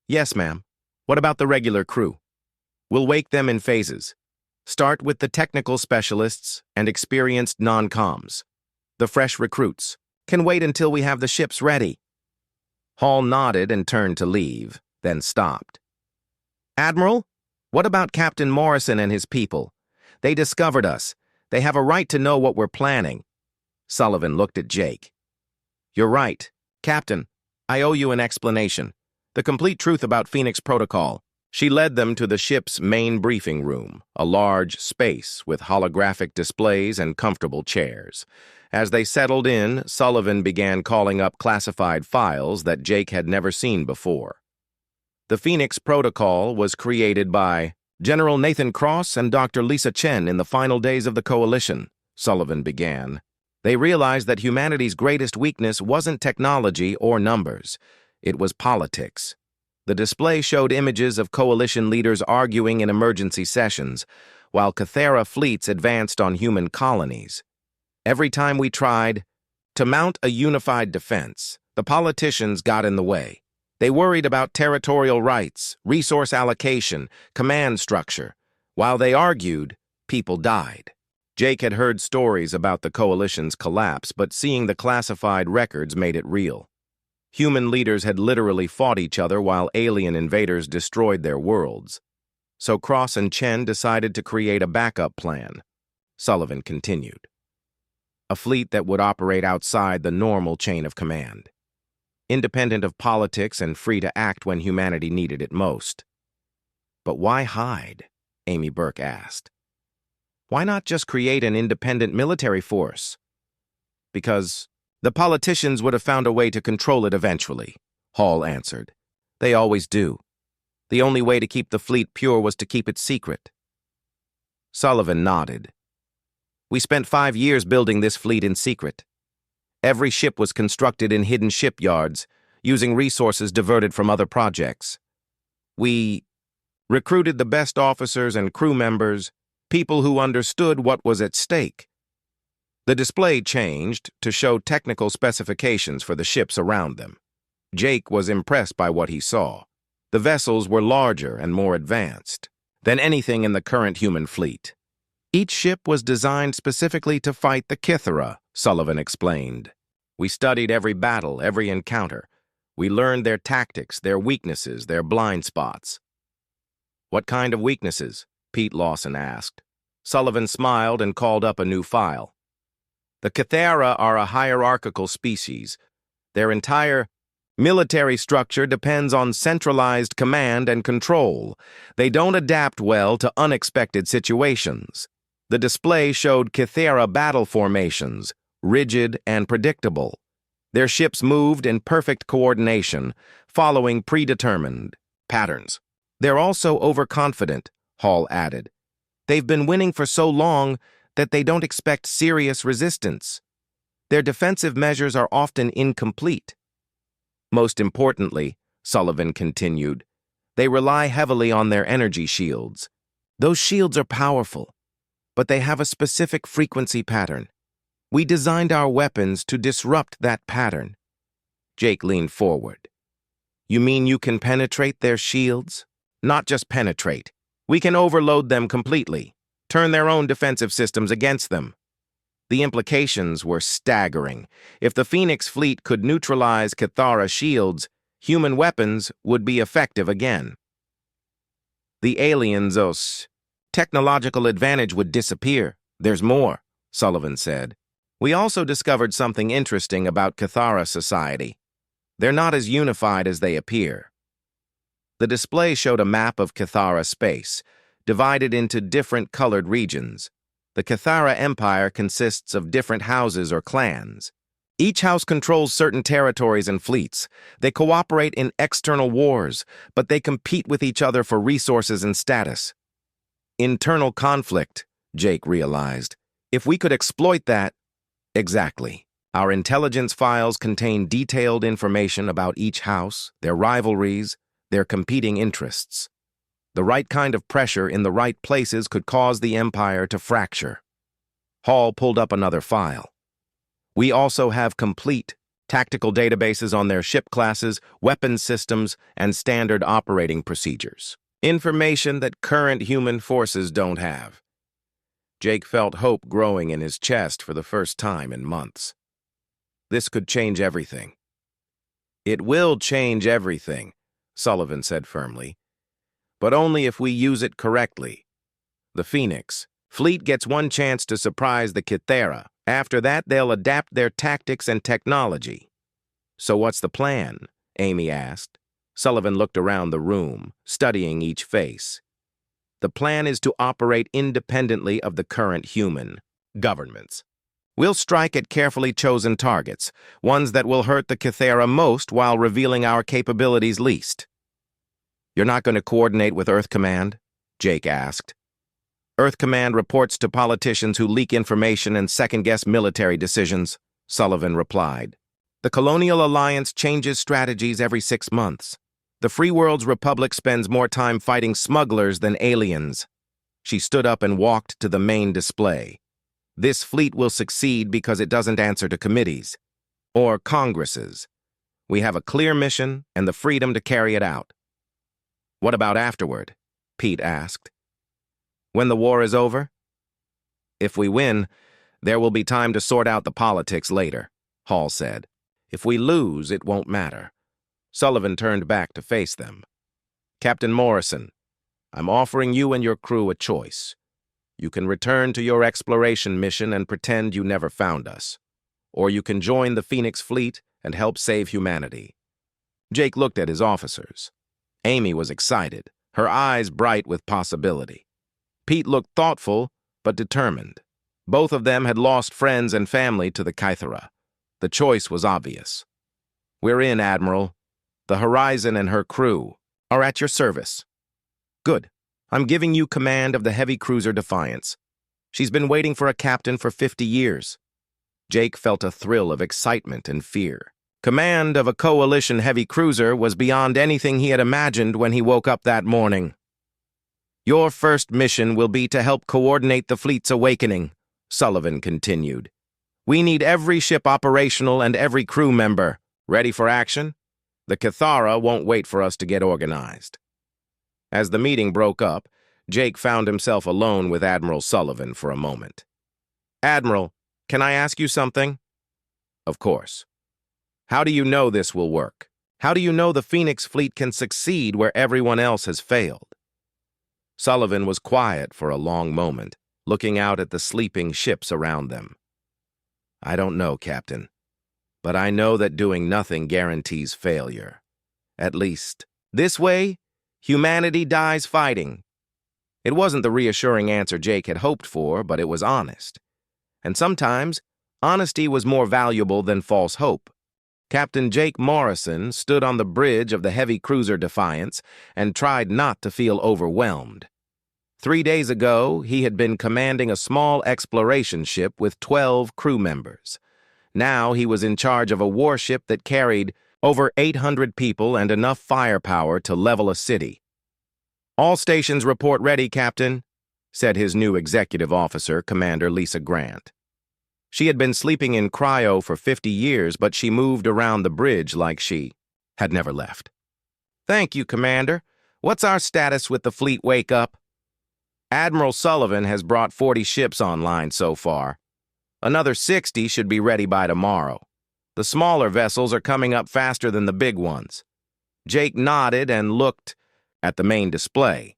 Yes, ma'am. What about the regular crew? We'll wake them in phases. Start with the technical specialists and experienced non-coms. The fresh recruits can wait until we have the ships ready. Hall nodded and turned to leave, then stopped. Admiral, what about Captain Morrison and his people? They discovered us. They have a right to know what we're planning. Sullivan looked at Jake. You're right. Captain, I owe you an explanation. The complete truth about Phoenix Protocol. She led them to the ship's main briefing room, a large space with holographic displays and comfortable chairs. As they settled in, Sullivan began calling up classified files that Jake had never seen before. The Phoenix Protocol was created by General Nathan Cross and Dr. Lisa Chen in the final days of the Coalition, Sullivan began. They realized that humanity's greatest weakness wasn't technology or numbers. It was politics. The display showed images of coalition leaders arguing in emergency sessions, while Cathara fleets advanced on human colonies. Every time we tried to mount a unified defense, the politicians got in the way. They worried about territorial rights, resource allocation, command structure. While they argued, people died. Jake had heard stories about the coalition's collapse, but seeing the classified records made it real. Human leaders had literally fought each other while alien invaders destroyed their worlds. So Cross and Chen decided to create a backup plan. Sullivan continued. A fleet that would operate outside the normal chain of command. Independent of politics and free to act when humanity needed it most. But why hide? Amy Burke asked. Why not just create an independent military force? Because the politicians would have found a way to control it eventually, Hall answered. They always do. The only way to keep the fleet pure was to keep it secret. Sullivan nodded. We spent 5 years building this fleet in secret. Every ship was constructed in hidden shipyards, using resources diverted from other projects. We recruited the best officers and crew members, people who understood what was at stake. The display changed to show technical specifications for the ships around them. Jake was impressed by what he saw. The vessels were larger and more advanced than anything in the current human fleet. Each ship was designed specifically to fight the Cathara, Sullivan explained. We studied every battle, every encounter. We learned their tactics, their weaknesses, their blind spots. What kind of weaknesses? Pete Lawson asked. Sullivan smiled and called up a new file. The Cathara are a hierarchical species. Their entire military structure depends on centralized command and control. They don't adapt well to unexpected situations. The display showed Cathara battle formations, rigid and predictable. Their ships moved in perfect coordination, following predetermined patterns. They're also overconfident, Hall added. They've been winning for so long that they don't expect serious resistance. Their defensive measures are often incomplete. Most importantly, Sullivan continued, they rely heavily on their energy shields. Those shields are powerful, but they have a specific frequency pattern. We designed our weapons to disrupt that pattern. Jake leaned forward. You mean you can penetrate their shields? Not just penetrate. We can overload them completely, turn their own defensive systems against them. The implications were staggering. If the Phoenix fleet could neutralize Cathara shields, human weapons would be effective again. The aliens' technological advantage would disappear. There's more, Sullivan said. We also discovered something interesting about Cathara society. They're not as unified as they appear. The display showed a map of Cathara space, divided into different colored regions. The Cathara Empire consists of different houses or clans. Each house controls certain territories and fleets. They cooperate in external wars, but they compete with each other for resources and status. Internal conflict, Jake realized. If we could exploit that... Exactly. Our intelligence files contain detailed information about each house, their rivalries, their competing interests. The right kind of pressure in the right places could cause the Empire to fracture. Hall pulled up another file. We also have complete tactical databases on their ship classes, weapons systems, and standard operating procedures. Information that current human forces don't have. Jake felt hope growing in his chest for the first time in months. This could change everything. It will change everything, Sullivan said firmly. But only if we use it correctly. The Phoenix fleet gets one chance to surprise the Cathara. After that, they'll adapt their tactics and technology. So what's the plan? Amy asked. Sullivan looked around the room, studying each face. The plan is to operate independently of the current human governments. We'll strike at carefully chosen targets, ones that will hurt the Cathara most while revealing our capabilities least. You're not going to coordinate with Earth Command? Jake asked. Earth Command reports to politicians who leak information and second-guess military decisions, Sullivan replied. The Colonial Alliance changes strategies every 6 months. The Free World's Republic spends more time fighting smugglers than aliens. She stood up and walked to the main display. This fleet will succeed because it doesn't answer to committees or congresses. We have a clear mission and the freedom to carry it out. What about afterward? Pete asked. When the war is over? If we win, there will be time to sort out the politics later, Hall said. If we lose, it won't matter. Sullivan turned back to face them. Captain Morrison, I'm offering you and your crew a choice. You can return to your exploration mission and pretend you never found us. Or you can join the Phoenix fleet and help save humanity. Jake looked at his officers. Amy was excited, her eyes bright with possibility. Pete looked thoughtful, but determined. Both of them had lost friends and family to the Cathara. The choice was obvious. We're in, Admiral. The Horizon and her crew are at your service. Good. I'm giving you command of the heavy cruiser Defiance. She's been waiting for a captain for 50 years. Jake felt a thrill of excitement and fear. Command of a coalition heavy cruiser was beyond anything he had imagined when he woke up that morning. Your first mission will be to help coordinate the fleet's awakening, Sullivan continued. We need every ship operational and every crew member. Ready for action? The Cathara won't wait for us to get organized. As the meeting broke up, Jake found himself alone with Admiral Sullivan for a moment. Admiral, can I ask you something? Of course. How do you know this will work? How do you know the Phoenix fleet can succeed where everyone else has failed? Sullivan was quiet for a long moment, looking out at the sleeping ships around them. I don't know, Captain, but I know that doing nothing guarantees failure. At least, this way, humanity dies fighting. It wasn't the reassuring answer Jake had hoped for, but it was honest. And sometimes, honesty was more valuable than false hope. Captain Jake Morrison stood on the bridge of the heavy cruiser Defiance and tried not to feel overwhelmed. 3 days ago, he had been commanding a small exploration ship with 12 crew members. Now he was in charge of a warship that carried over 800 people and enough firepower to level a city. All stations report ready, Captain, said his new executive officer, Commander Lisa Grant. She had been sleeping in cryo for 50 years, but she moved around the bridge like she had never left. "Thank you, Commander. What's our status with the fleet wake-up?" "Admiral Sullivan has brought 40 ships online so far. Another 60 should be ready by tomorrow. The smaller vessels are coming up faster than the big ones." Jake nodded and looked at the main display.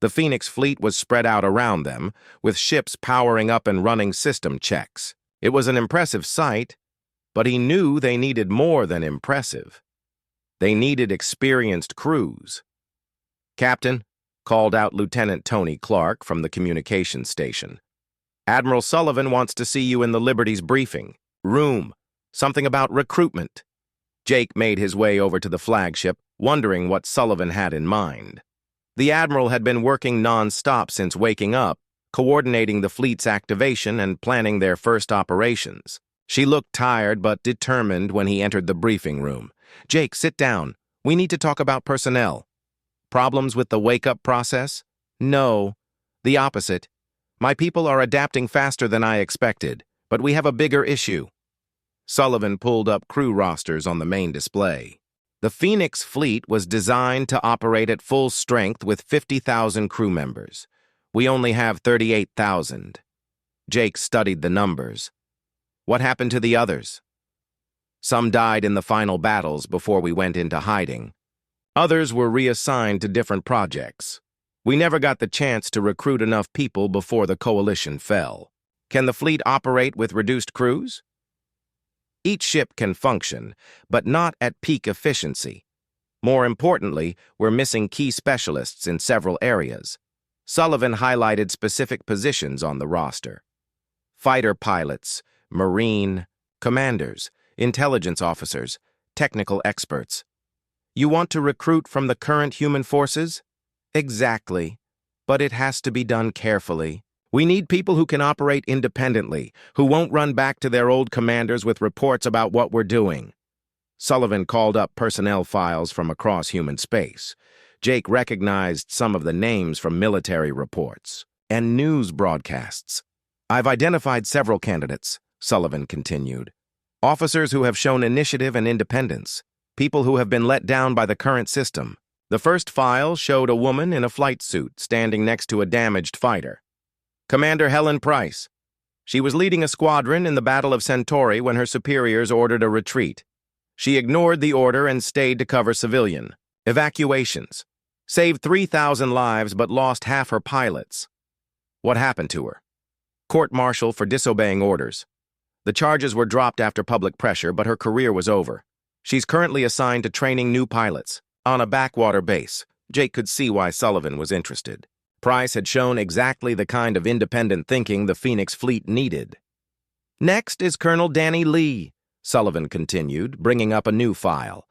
The Phoenix fleet was spread out around them, with ships powering up and running system checks. It was an impressive sight, but he knew they needed more than impressive. They needed experienced crews. "Captain," called out Lieutenant Tony Clark from the communications station, "Admiral Sullivan wants to see you in the Liberty's briefing room. Something about recruitment." Jake made his way over to the flagship, wondering what Sullivan had in mind. The Admiral had been working non-stop since waking up, coordinating the fleet's activation and planning their first operations. She looked tired but determined when he entered the briefing room. "Jake, sit down. We need to talk about personnel." "Problems with the wake-up process?" "No. The opposite. My people are adapting faster than I expected, but we have a bigger issue." Sullivan pulled up crew rosters on the main display. The Phoenix fleet was designed to operate at full strength with 50,000 crew members. We only have 38,000. Jake studied the numbers. "What happened to the others?" "Some died in the final battles before we went into hiding. Others were reassigned to different projects. We never got the chance to recruit enough people before the coalition fell." "Can the fleet operate with reduced crews?" "Each ship can function, but not at peak efficiency. More importantly, we're missing key specialists in several areas." Sullivan highlighted specific positions on the roster: fighter pilots, marine, commanders, intelligence officers, technical experts. "You want to recruit from the current human forces?" "Exactly, but it has to be done carefully. We need people who can operate independently, who won't run back to their old commanders with reports about what we're doing." Sullivan called up personnel files from across human space. Jake recognized some of the names from military reports and news broadcasts. "I've identified several candidates," Sullivan continued. "Officers who have shown initiative and independence, people who have been let down by the current system." The first file showed a woman in a flight suit standing next to a damaged fighter. "Commander Helen Price. She was leading a squadron in the Battle of Centauri when her superiors ordered a retreat. She ignored the order and stayed to cover civilian evacuations. Saved 3,000 lives but lost half her pilots." "What happened to her?" "Court-martial for disobeying orders. The charges were dropped after public pressure, but her career was over. She's currently assigned to training new pilots on a backwater base." Jake could see why Sullivan was interested. Price had shown exactly the kind of independent thinking the Phoenix fleet needed. "Next is Colonel Danny Lee," Sullivan continued, bringing up a new file.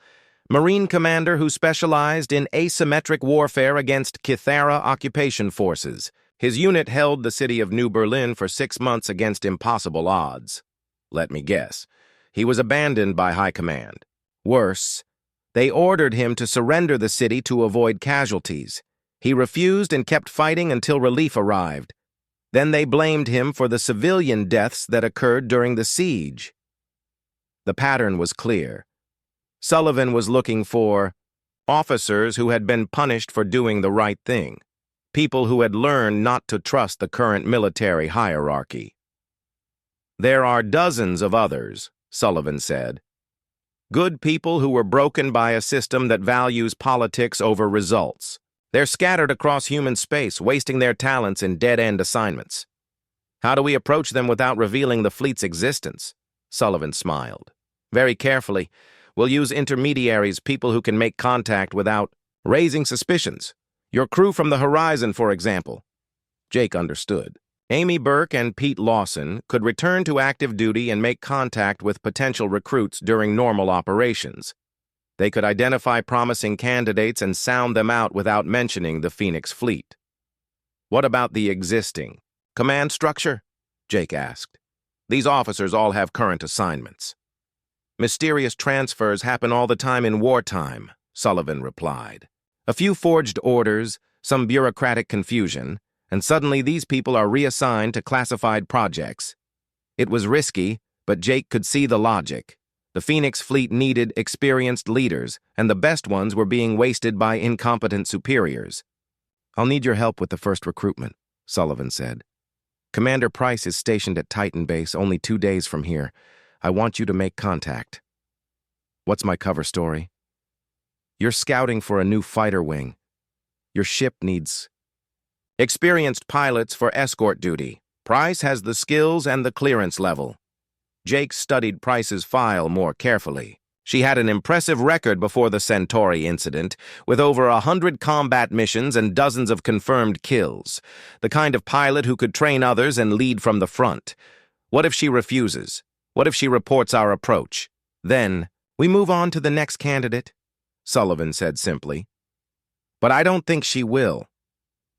"Marine commander who specialized in asymmetric warfare against Kithara occupation forces. His unit held the city of New Berlin for 6 months against impossible odds. Let me guess. He was abandoned by high command. Worse, they ordered him to surrender the city to avoid casualties. He refused and kept fighting until relief arrived. Then they blamed him for the civilian deaths that occurred during the siege." The pattern was clear. Sullivan was looking for officers who had been punished for doing the right thing, people who had learned not to trust the current military hierarchy. "There are dozens of others," Sullivan said. "Good people who were broken by a system that values politics over results. They're scattered across human space, wasting their talents in dead-end assignments. How do we approach them without revealing the fleet's existence?" Sullivan smiled. "Very carefully. We'll use intermediaries, people who can make contact without raising suspicions. Your crew from the horizon, for example." Jake understood. Amy Burke and Pete Lawson could return to active duty and make contact with potential recruits during normal operations. They could identify promising candidates and sound them out without mentioning the Phoenix fleet. "What about the existing command structure?" Jake asked. "These officers all have current assignments." "Mysterious transfers happen all the time in wartime," Sullivan replied. "A few forged orders, some bureaucratic confusion, and suddenly these people are reassigned to classified projects. It was risky, but Jake could see the logic. The Phoenix fleet needed experienced leaders, and the best ones were being wasted by incompetent superiors. "I'll need your help with the first recruitment," Sullivan said. "Commander Price is stationed at Titan Base only 2 days from here. I want you to make contact." "What's my cover story?" "You're scouting for a new fighter wing. Your ship needs experienced pilots for escort duty. Price has the skills and the clearance level." Jake studied Price's file more carefully. She had an impressive record before the Centauri incident, with over 100 combat missions and dozens of confirmed kills. The kind of pilot who could train others and lead from the front. What if she refuses? What if she reports our approach? Then, we move on to the next candidate, Sullivan said simply. "But I don't think she will.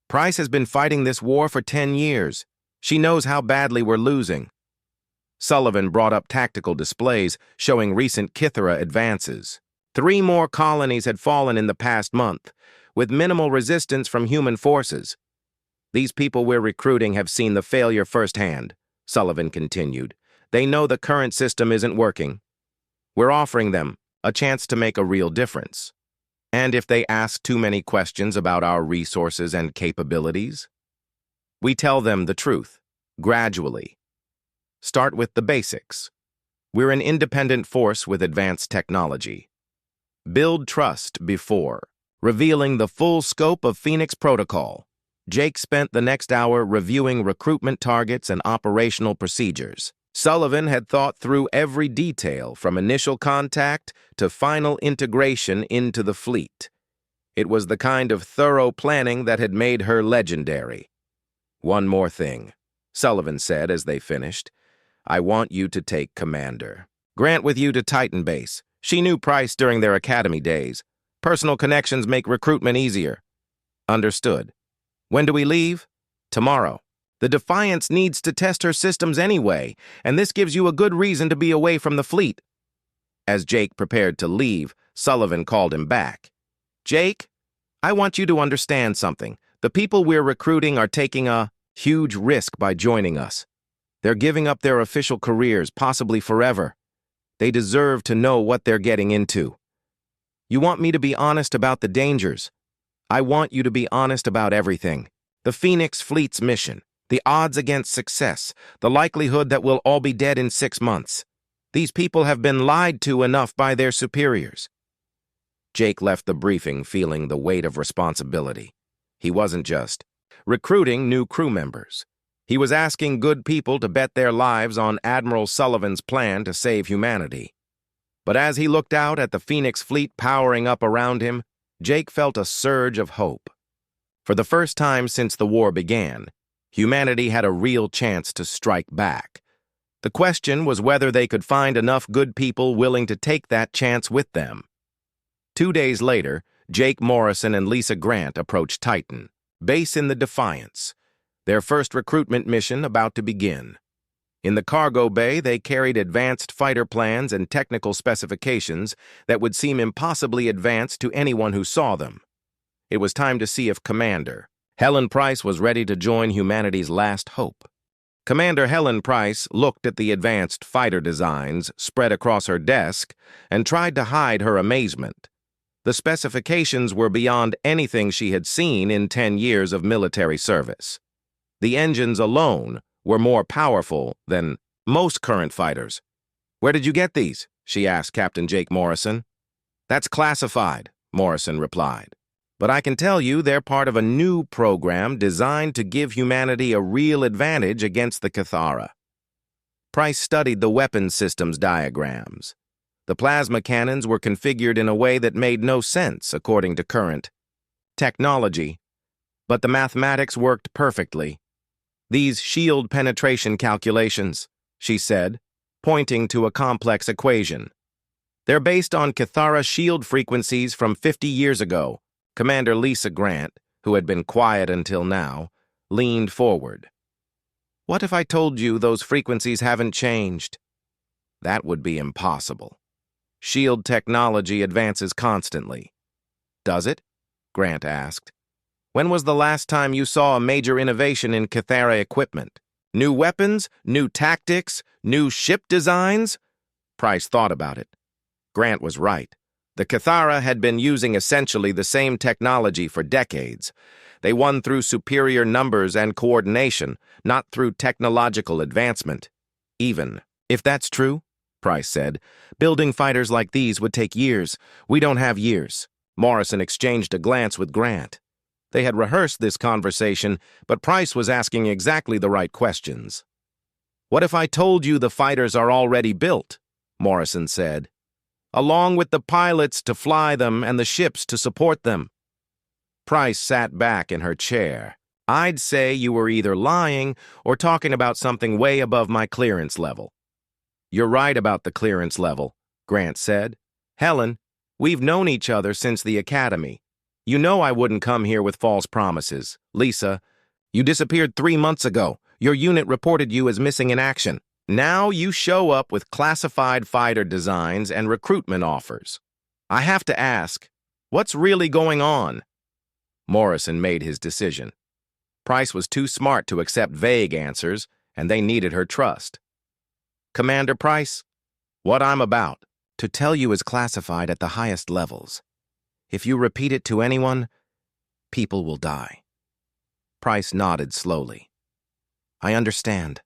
Price has been fighting this war for 10 years. She knows how badly we're losing." Sullivan brought up tactical displays showing recent Kythera advances. 3 more colonies had fallen in the past month, with minimal resistance from human forces. "These people we're recruiting have seen the failure firsthand," Sullivan continued. "They know the current system isn't working. We're offering them a chance to make a real difference. And if they ask too many questions about our resources and capabilities, we tell them the truth, gradually. Start with the basics. We're an independent force with advanced technology. Build trust before revealing the full scope of Phoenix Protocol." Jake spent the next hour reviewing recruitment targets and operational procedures. Sullivan had thought through every detail from initial contact to final integration into the fleet. It was the kind of thorough planning that had made her legendary. "One more thing," Sullivan said as they finished. "I want you to take Commander Grant with you to Titan Base. She knew Price during their academy days. Personal connections make recruitment easier." "Understood. When do we leave?" "Tomorrow. The Defiance needs to test her systems anyway, and this gives you a good reason to be away from the fleet." As Jake prepared to leave, Sullivan called him back. "Jake, I want you to understand something. The people we're recruiting are taking a huge risk by joining us. They're giving up their official careers, possibly forever. They deserve to know what they're getting into. You want me to be honest about the dangers. I want you to be honest about everything. The Phoenix Fleet's mission, the odds against success, the likelihood that we'll all be dead in 6 months. These people have been lied to enough by their superiors." Jake left the briefing feeling the weight of responsibility. He wasn't just recruiting new crew members. He was asking good people to bet their lives on Admiral Sullivan's plan to save humanity. But as he looked out at the Phoenix fleet powering up around him, Jake felt a surge of hope. For the first time since the war began, humanity had a real chance to strike back. The question was whether they could find enough good people willing to take that chance with them. 2 days later, Jake Morrison and Lisa Grant approached Titan, base in the Defiance, their first recruitment mission about to begin. In the cargo bay, they carried advanced fighter plans and technical specifications that would seem impossibly advanced to anyone who saw them. It was time to see if Commander Helen Price was ready to join humanity's last hope. Commander Helen Price looked at the advanced fighter designs spread across her desk and tried to hide her amazement. The specifications were beyond anything she had seen in 10 years of military service. The engines alone were more powerful than most current fighters. "Where did you get these?" she asked Captain Jake Morrison. "That's classified," Morrison replied. "But I can tell you they're part of a new program designed to give humanity a real advantage against the Kythera." Price studied the weapons systems diagrams. The plasma cannons were configured in a way that made no sense according to current technology, but the mathematics worked perfectly. "These shield penetration calculations," she said, pointing to a complex equation. "They're based on Kythera shield frequencies from 50 years ago." Commander Lisa Grant, who had been quiet until now, leaned forward. "What if I told you those frequencies haven't changed?" "That would be impossible. Shield technology advances constantly." "Does it?" Grant asked. "When was the last time you saw a major innovation in Kythera equipment?" New weapons, new tactics, new ship designs? Price thought about it. Grant was right. The Cathara had been using essentially the same technology for decades. They won through superior numbers and coordination, not through technological advancement. Even if that's true, Price said, building fighters like these would take years. We don't have years. Morrison exchanged a glance with Grant. They had rehearsed this conversation, but Price was asking exactly the right questions. What if I told you the fighters are already built? Morrison said. Along with the pilots to fly them and the ships to support them. Price sat back in her chair. I'd say you were either lying or talking about something way above my clearance level. You're right about the clearance level, Grant said. Helen, we've known each other since the academy. You know I wouldn't come here with false promises. Lisa, you disappeared 3 months ago. Your unit reported you as missing in action. Now you show up with classified fighter designs and recruitment offers. I have to ask, what's really going on? Morrison made his decision. Price was too smart to accept vague answers, and they needed her trust. Commander Price, what I'm about to tell you is classified at the highest levels. If you repeat it to anyone, people will die. Price nodded slowly. I understand.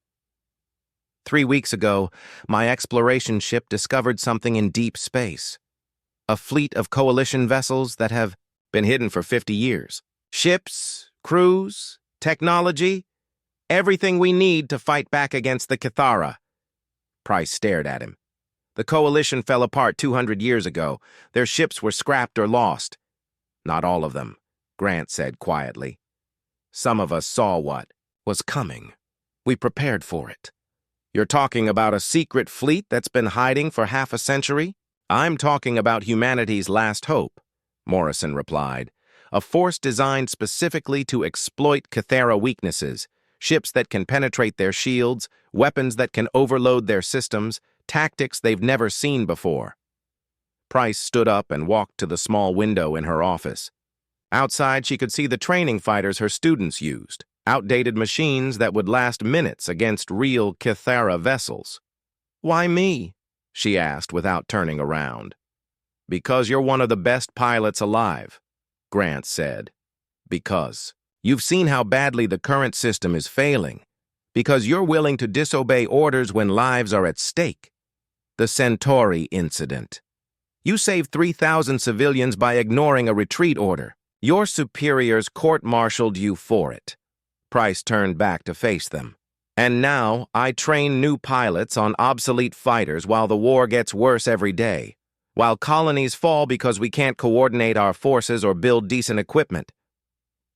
3 weeks ago, my exploration ship discovered something in deep space. A fleet of coalition vessels that have been hidden for 50 years. Ships, crews, technology, everything we need to fight back against the Cathara. Price stared at him. The coalition fell apart 200 years ago. Their ships were scrapped or lost. Not all of them, Grant said quietly. Some of us saw what was coming. We prepared for it. You're talking about a secret fleet that's been hiding for half a century? I'm talking about humanity's last hope, Morrison replied. A force designed specifically to exploit Cathara weaknesses, ships that can penetrate their shields, weapons that can overload their systems, tactics they've never seen before. Price stood up and walked to the small window in her office. Outside, she could see the training fighters her students used. Outdated machines that would last minutes against real Cathara vessels. Why me? She asked without turning around. Because you're one of the best pilots alive, Grant said. Because you've seen how badly the current system is failing. Because you're willing to disobey orders when lives are at stake. The Centauri incident. You saved 3,000 civilians by ignoring a retreat order. Your superiors court-martialed you for it. Price turned back to face them. And now, I train new pilots on obsolete fighters while the war gets worse every day, while colonies fall because we can't coordinate our forces or build decent equipment.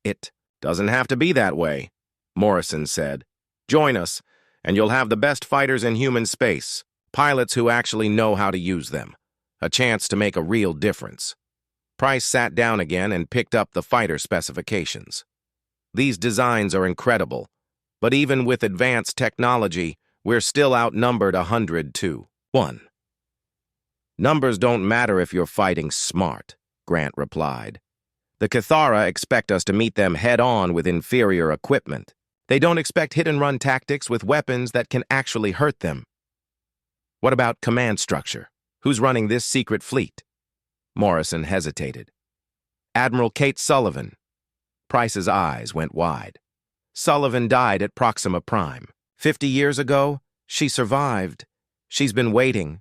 It doesn't have to be that way, Morrison said. Join us, and you'll have the best fighters in human space, pilots who actually know how to use them. A chance to make a real difference. Price sat down again and picked up the fighter specifications. These designs are incredible, but even with advanced technology, we're still outnumbered 100 to 1. Numbers don't matter if you're fighting smart, Grant replied. The Cathara expect us to meet them head-on with inferior equipment. They don't expect hit-and-run tactics with weapons that can actually hurt them. What about command structure? Who's running this secret fleet? Morrison hesitated. Admiral Kate Sullivan. Price's eyes went wide. Sullivan died at Proxima Prime. 50 years ago, she survived. She's been waiting.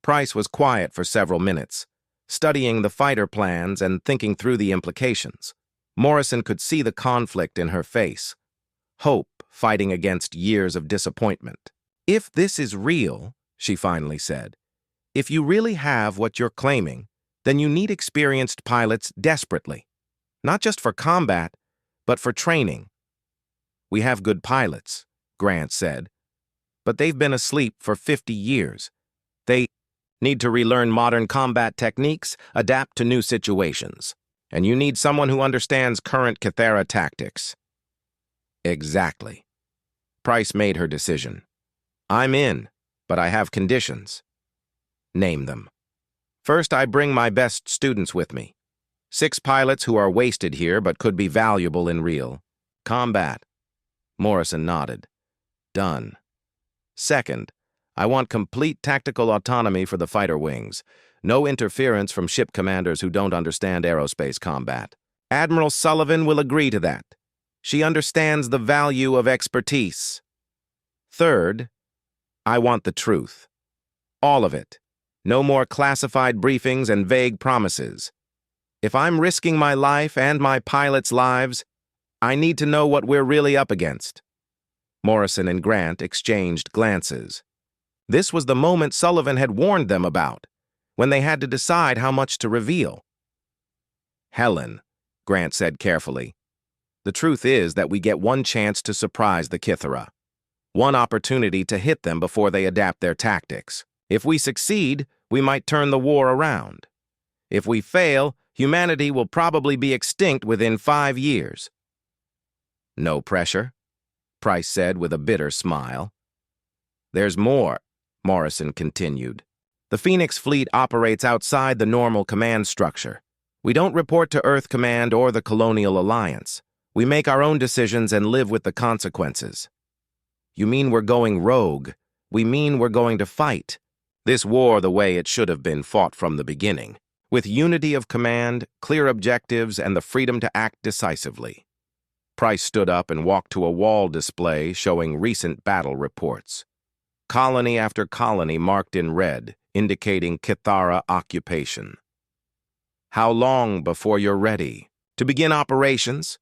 Price was quiet for several minutes, studying the fighter plans and thinking through the implications. Morrison could see the conflict in her face. Hope fighting against years of disappointment. If this is real, she finally said, if you really have what you're claiming, then you need experienced pilots desperately. Not just for combat, but for training. We have good pilots, Grant said, but they've been asleep for 50 years. They need to relearn modern combat techniques, adapt to new situations. And you need someone who understands current Cathara tactics. Exactly. Price made her decision. I'm in, but I have conditions. Name them. First, I bring my best students with me. 6 pilots who are wasted here but could be valuable in real combat. Morrison nodded. Done. Second, I want complete tactical autonomy for the fighter wings. No interference from ship commanders who don't understand aerospace combat. Admiral Sullivan will agree to that. She understands the value of expertise. Third, I want the truth. All of it. No more classified briefings and vague promises. If I'm risking my life and my pilots' lives, I need to know what we're really up against. Morrison and Grant exchanged glances. This was the moment Sullivan had warned them about, when they had to decide how much to reveal. Helen, Grant said carefully, the truth is that we get one chance to surprise the Kithara. One opportunity to hit them before they adapt their tactics. If we succeed, we might turn the war around. If we fail, humanity will probably be extinct within 5 years. No pressure, Price said with a bitter smile. There's more, Morrison continued. The Phoenix fleet operates outside the normal command structure. We don't report to Earth Command or the Colonial Alliance. We make our own decisions and live with the consequences. You mean we're going rogue? We mean we're going to fight. This war the way it should have been fought from the beginning, with unity of command, clear objectives, and the freedom to act decisively. Price stood up and walked to a wall display showing recent battle reports. Colony after colony marked in red, indicating Kithara occupation. How long before you're ready? To begin operations?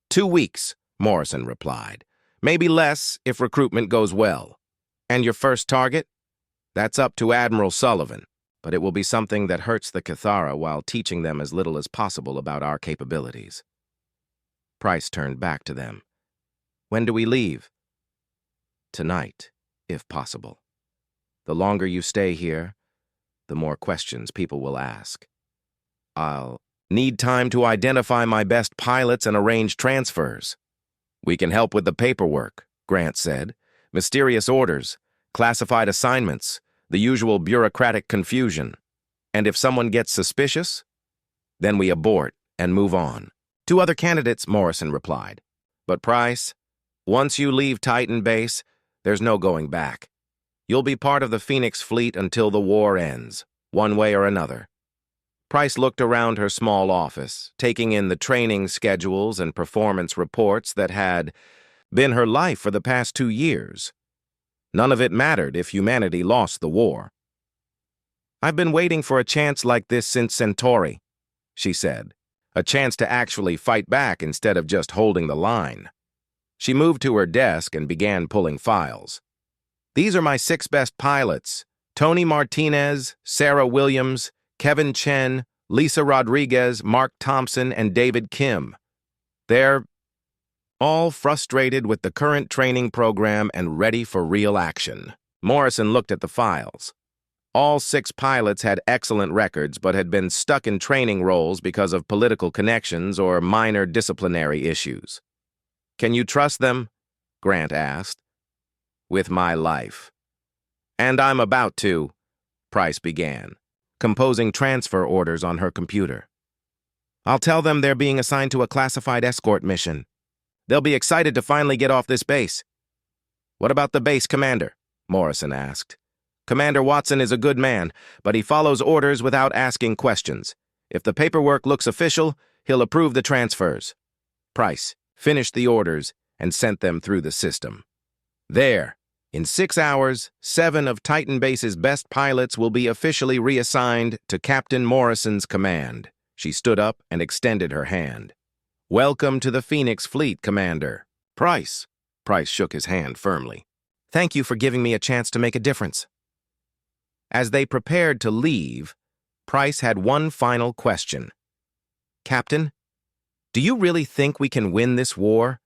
2 weeks, Morrison replied. Maybe less if recruitment goes well. And your first target? That's up to Admiral Sullivan, but it will be something that hurts the Kithara while teaching them as little as possible about our capabilities. Price turned back to them. When do we leave? Tonight, if possible. The longer you stay here, the more questions people will ask. I'll need time to identify my best pilots and arrange transfers. We can help with the paperwork, Grant said. Mysterious orders, classified assignments, the usual bureaucratic confusion. And if someone gets suspicious, then we abort and move on. 2 other candidates, Morrison replied. But Price, once you leave Titan Base, there's no going back. You'll be part of the Phoenix fleet until the war ends, one way or another. Price looked around her small office, taking in the training schedules and performance reports that had been her life for the past 2 years. None of it mattered if humanity lost the war. I've been waiting for a chance like this since Centauri, she said. A chance to actually fight back instead of just holding the line. She moved to her desk and began pulling files. These are my 6 best pilots: Tony Martinez, Sarah Williams, Kevin Chen, Lisa Rodriguez, Mark Thompson, and David Kim. They're all frustrated with the current training program and ready for real action. Morrison looked at the files. All 6 pilots had excellent records but had been stuck in training roles because of political connections or minor disciplinary issues. Can you trust them? Grant asked. With my life. And I'm about to, Price began, composing transfer orders on her computer. I'll tell them they're being assigned to a classified escort mission. They'll be excited to finally get off this base. What about the base commander? Morrison asked. Commander Watson is a good man, but he follows orders without asking questions. If the paperwork looks official, he'll approve the transfers. Price finished the orders and sent them through the system. There, in 6 hours, 7 of Titan Base's best pilots will be officially reassigned to Captain Morrison's command. She stood up and extended her hand. Welcome to the Phoenix Fleet, Commander. Price. Price shook his hand firmly. Thank you for giving me a chance to make a difference. As they prepared to leave, Price had one final question. Captain, do you really think we can win this war?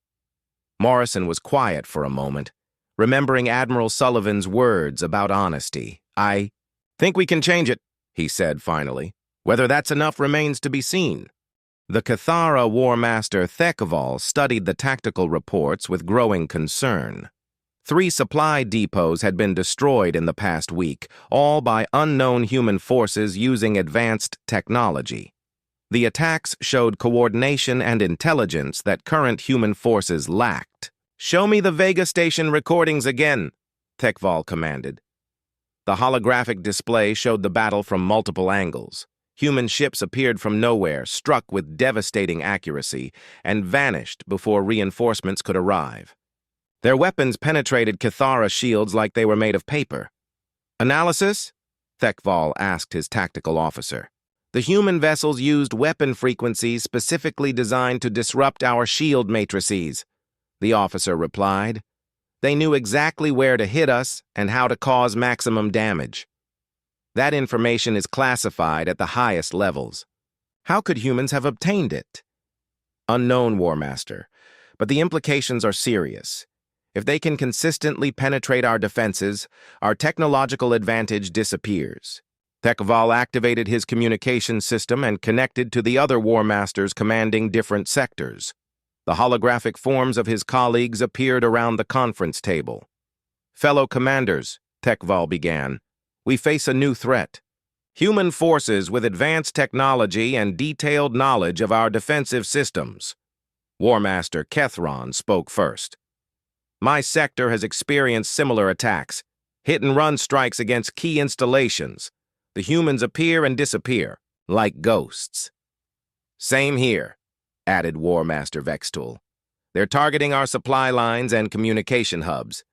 Morrison was quiet for a moment, remembering Admiral Sullivan's words about honesty. I think we can change it, he said finally. Whether that's enough remains to be seen. The Kithara War Master Thekval studied the tactical reports with growing concern. 3 supply depots had been destroyed in the past week, all by unknown human forces using advanced technology. The attacks showed coordination and intelligence that current human forces lacked. Show me the Vega Station recordings again, Tekval commanded. The holographic display showed the battle from multiple angles. Human ships appeared from nowhere, struck with devastating accuracy, and vanished before reinforcements could arrive. Their weapons penetrated Cathara shields like they were made of paper. Analysis? Tekval asked his tactical officer. The human vessels used weapon frequencies specifically designed to disrupt our shield matrices, the officer replied. They knew exactly where to hit us and how to cause maximum damage. That information is classified at the highest levels. How could humans have obtained it? Unknown, War Master, but the implications are serious. If they can consistently penetrate our defenses, our technological advantage disappears. Tekval activated his communication system and connected to the other War Masters commanding different sectors. The holographic forms of his colleagues appeared around the conference table. Fellow commanders, Tekval began, we face a new threat. Human forces with advanced technology and detailed knowledge of our defensive systems. War Master Kethron spoke first. My sector has experienced similar attacks, hit-and-run strikes against key installations. The humans appear and disappear, like ghosts. Same here, added War Master Vextool. They're targeting our supply lines and communication hubs.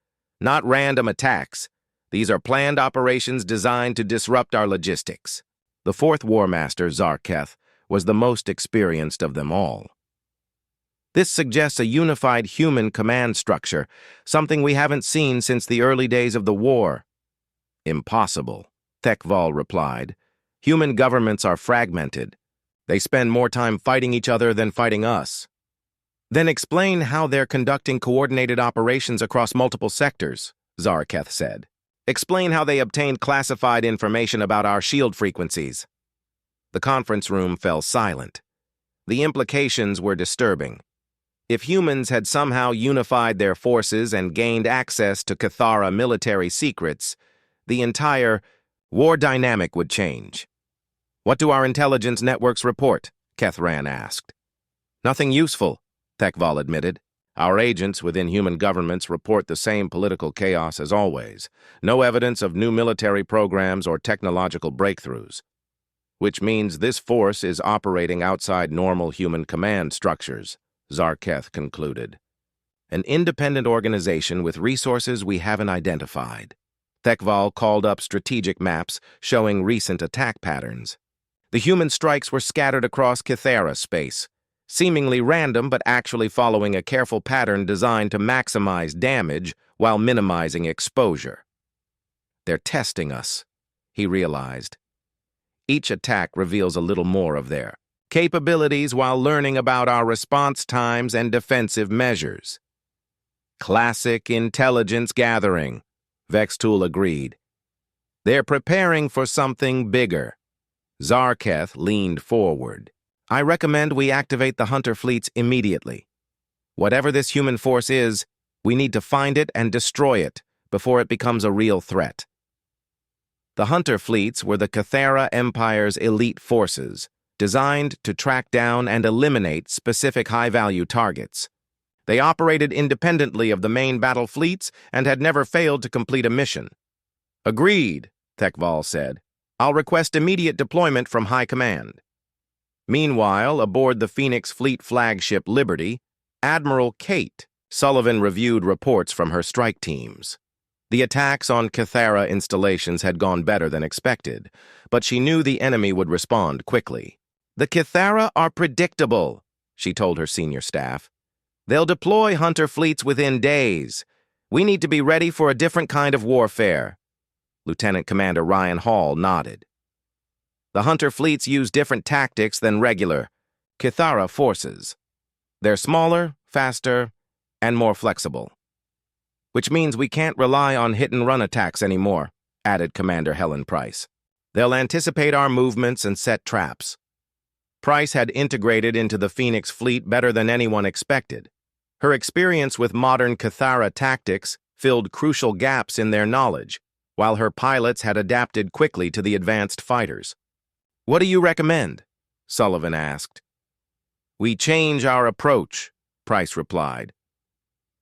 Not random attacks. These are planned operations designed to disrupt our logistics. The fourth War Master, Zarketh, was the most experienced of them all. This suggests a unified human command structure, something we haven't seen since the early days of the war. Impossible, Tekval replied. Human governments are fragmented. They spend more time fighting each other than fighting us. Then explain how they're conducting coordinated operations across multiple sectors, Zarketh said. Explain how they obtained classified information about our shield frequencies. The conference room fell silent. The implications were disturbing. If humans had somehow unified their forces and gained access to Cathara military secrets, the entire war dynamic would change. What do our intelligence networks report? Kethran asked. Nothing useful, Tekval admitted. Our agents within human governments report the same political chaos as always. No evidence of new military programs or technological breakthroughs. Which means this force is operating outside normal human command structures, Zarketh concluded. An independent organization with resources we haven't identified. Tekval called up strategic maps showing recent attack patterns. The human strikes were scattered across Cathara space, seemingly random but actually following a careful pattern designed to maximize damage while minimizing exposure. They're testing us, he realized. Each attack reveals a little more of their capabilities while learning about our response times and defensive measures. Classic intelligence gathering, Vextool agreed. They're preparing for something bigger. Zarketh leaned forward. I recommend we activate the hunter fleets immediately. Whatever this human force is, we need to find it and destroy it before it becomes a real threat. The hunter fleets were the Cathara Empire's elite forces, designed to track down and eliminate specific high-value targets. They operated independently of the main battle fleets and had never failed to complete a mission. Agreed, Tekval said. I'll request immediate deployment from High Command. Meanwhile, aboard the Phoenix Fleet flagship Liberty, Admiral Kate Sullivan reviewed reports from her strike teams. The attacks on Cathara installations had gone better than expected, but she knew the enemy would respond quickly. The Cathara are predictable, she told her senior staff. They'll deploy hunter fleets within days. We need to be ready for a different kind of warfare. Lieutenant Commander Ryan Hall nodded. The hunter fleets use different tactics than regular Cathara forces. They're smaller, faster, and more flexible. Which means we can't rely on hit-and-run attacks anymore, added Commander Helen Price. They'll anticipate our movements and set traps. Price had integrated into the Phoenix fleet better than anyone expected. Her experience with modern Cathara tactics filled crucial gaps in their knowledge, while her pilots had adapted quickly to the advanced fighters. What do you recommend? Sullivan asked. We change our approach, Price replied.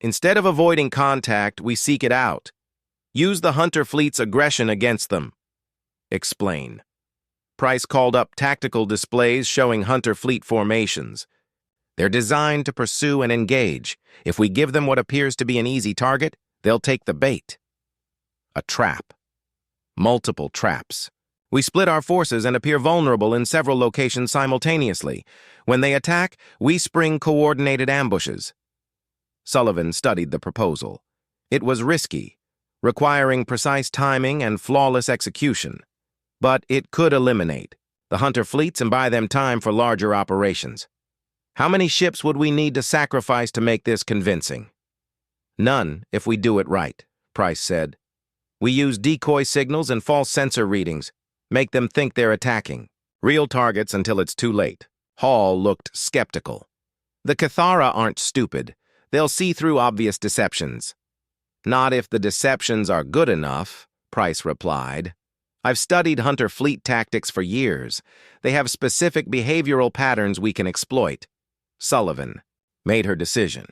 Instead of avoiding contact, we seek it out. Use the hunter fleet's aggression against them. Explain. Price called up tactical displays showing hunter fleet formations. They're designed to pursue and engage. If we give them what appears to be an easy target, they'll take the bait. A trap. Multiple traps. We split our forces and appear vulnerable in several locations simultaneously. When they attack, we spring coordinated ambushes. Sullivan studied the proposal. It was risky, requiring precise timing and flawless execution. But it could eliminate the hunter fleets and buy them time for larger operations. How many ships would we need to sacrifice to make this convincing? None, if we do it right, Price said. We use decoy signals and false sensor readings. Make them think they're attacking. Real targets until it's too late. Hall looked skeptical. The Cathara aren't stupid. They'll see through obvious deceptions. Not if the deceptions are good enough, Price replied. I've studied hunter fleet tactics for years. They have specific behavioral patterns we can exploit. Sullivan made her decision.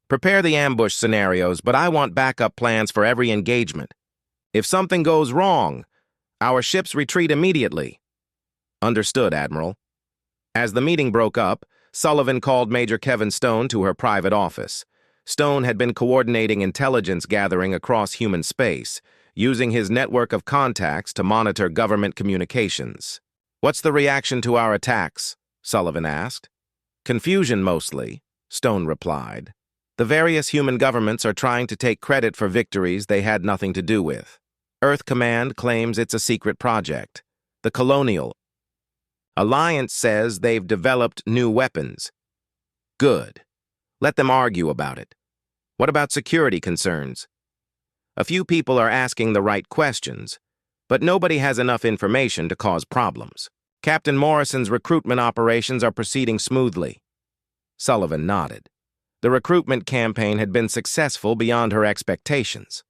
Prepare the ambush scenarios, but I want backup plans for every engagement. If something goes wrong, our ships retreat immediately. Understood, Admiral. As the meeting broke up, Sullivan called Major Kevin Stone to her private office. Stone had been coordinating intelligence gathering across human space, using his network of contacts to monitor government communications. What's the reaction to our attacks? Sullivan asked. Confusion mostly, Stone replied. The various human governments are trying to take credit for victories they had nothing to do with. Earth Command claims it's a secret project. The Colonial Alliance says they've developed new weapons. Good. Let them argue about it. What about security concerns? A few people are asking the right questions, but nobody has enough information to cause problems. Captain Morrison's recruitment operations are proceeding smoothly. Sullivan nodded. The recruitment campaign had been successful beyond her expectations.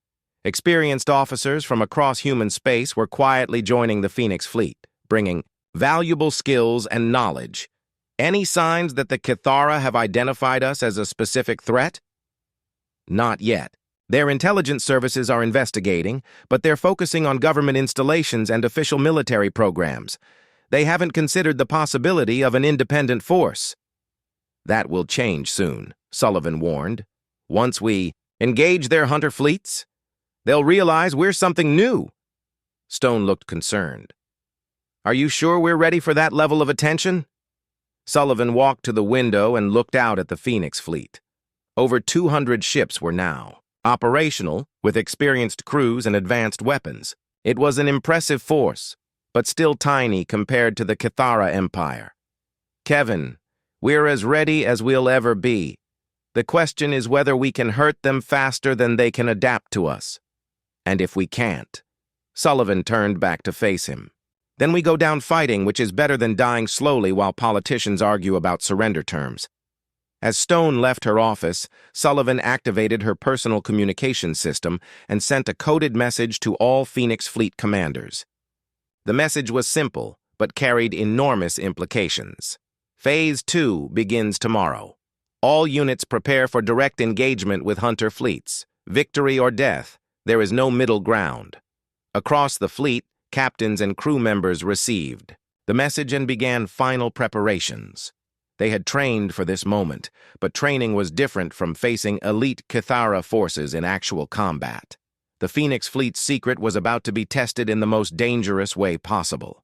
Experienced officers from across human space were quietly joining the Phoenix fleet, bringing valuable skills and knowledge. Any signs that the Cathara have identified us as a specific threat? Not yet. Their intelligence services are investigating, but they're focusing on government installations and official military programs. They haven't considered the possibility of an independent force. That will change soon, Sullivan warned. Once we engage their hunter fleets, they'll realize we're something new. Stone looked concerned. Are you sure we're ready for that level of attention? Sullivan walked to the window and looked out at the Phoenix fleet. Over 200 ships were now operational, with experienced crews and advanced weapons. It was an impressive force, but still tiny compared to the Cathara Empire. Kevin, we're as ready as we'll ever be. The question is whether we can hurt them faster than they can adapt to us. And if we can't, Sullivan turned back to face him. Then we go down fighting, which is better than dying slowly while politicians argue about surrender terms. As Stone left her office, Sullivan activated her personal communication system and sent a coded message to all Phoenix Fleet commanders. The message was simple, but carried enormous implications. Phase 2 begins tomorrow. All units prepare for direct engagement with hunter fleets. Victory or death, there is no middle ground. Across the fleet, captains and crew members received the message and began final preparations. They had trained for this moment, but training was different from facing elite Cathara forces in actual combat. The Phoenix Fleet's secret was about to be tested in the most dangerous way possible.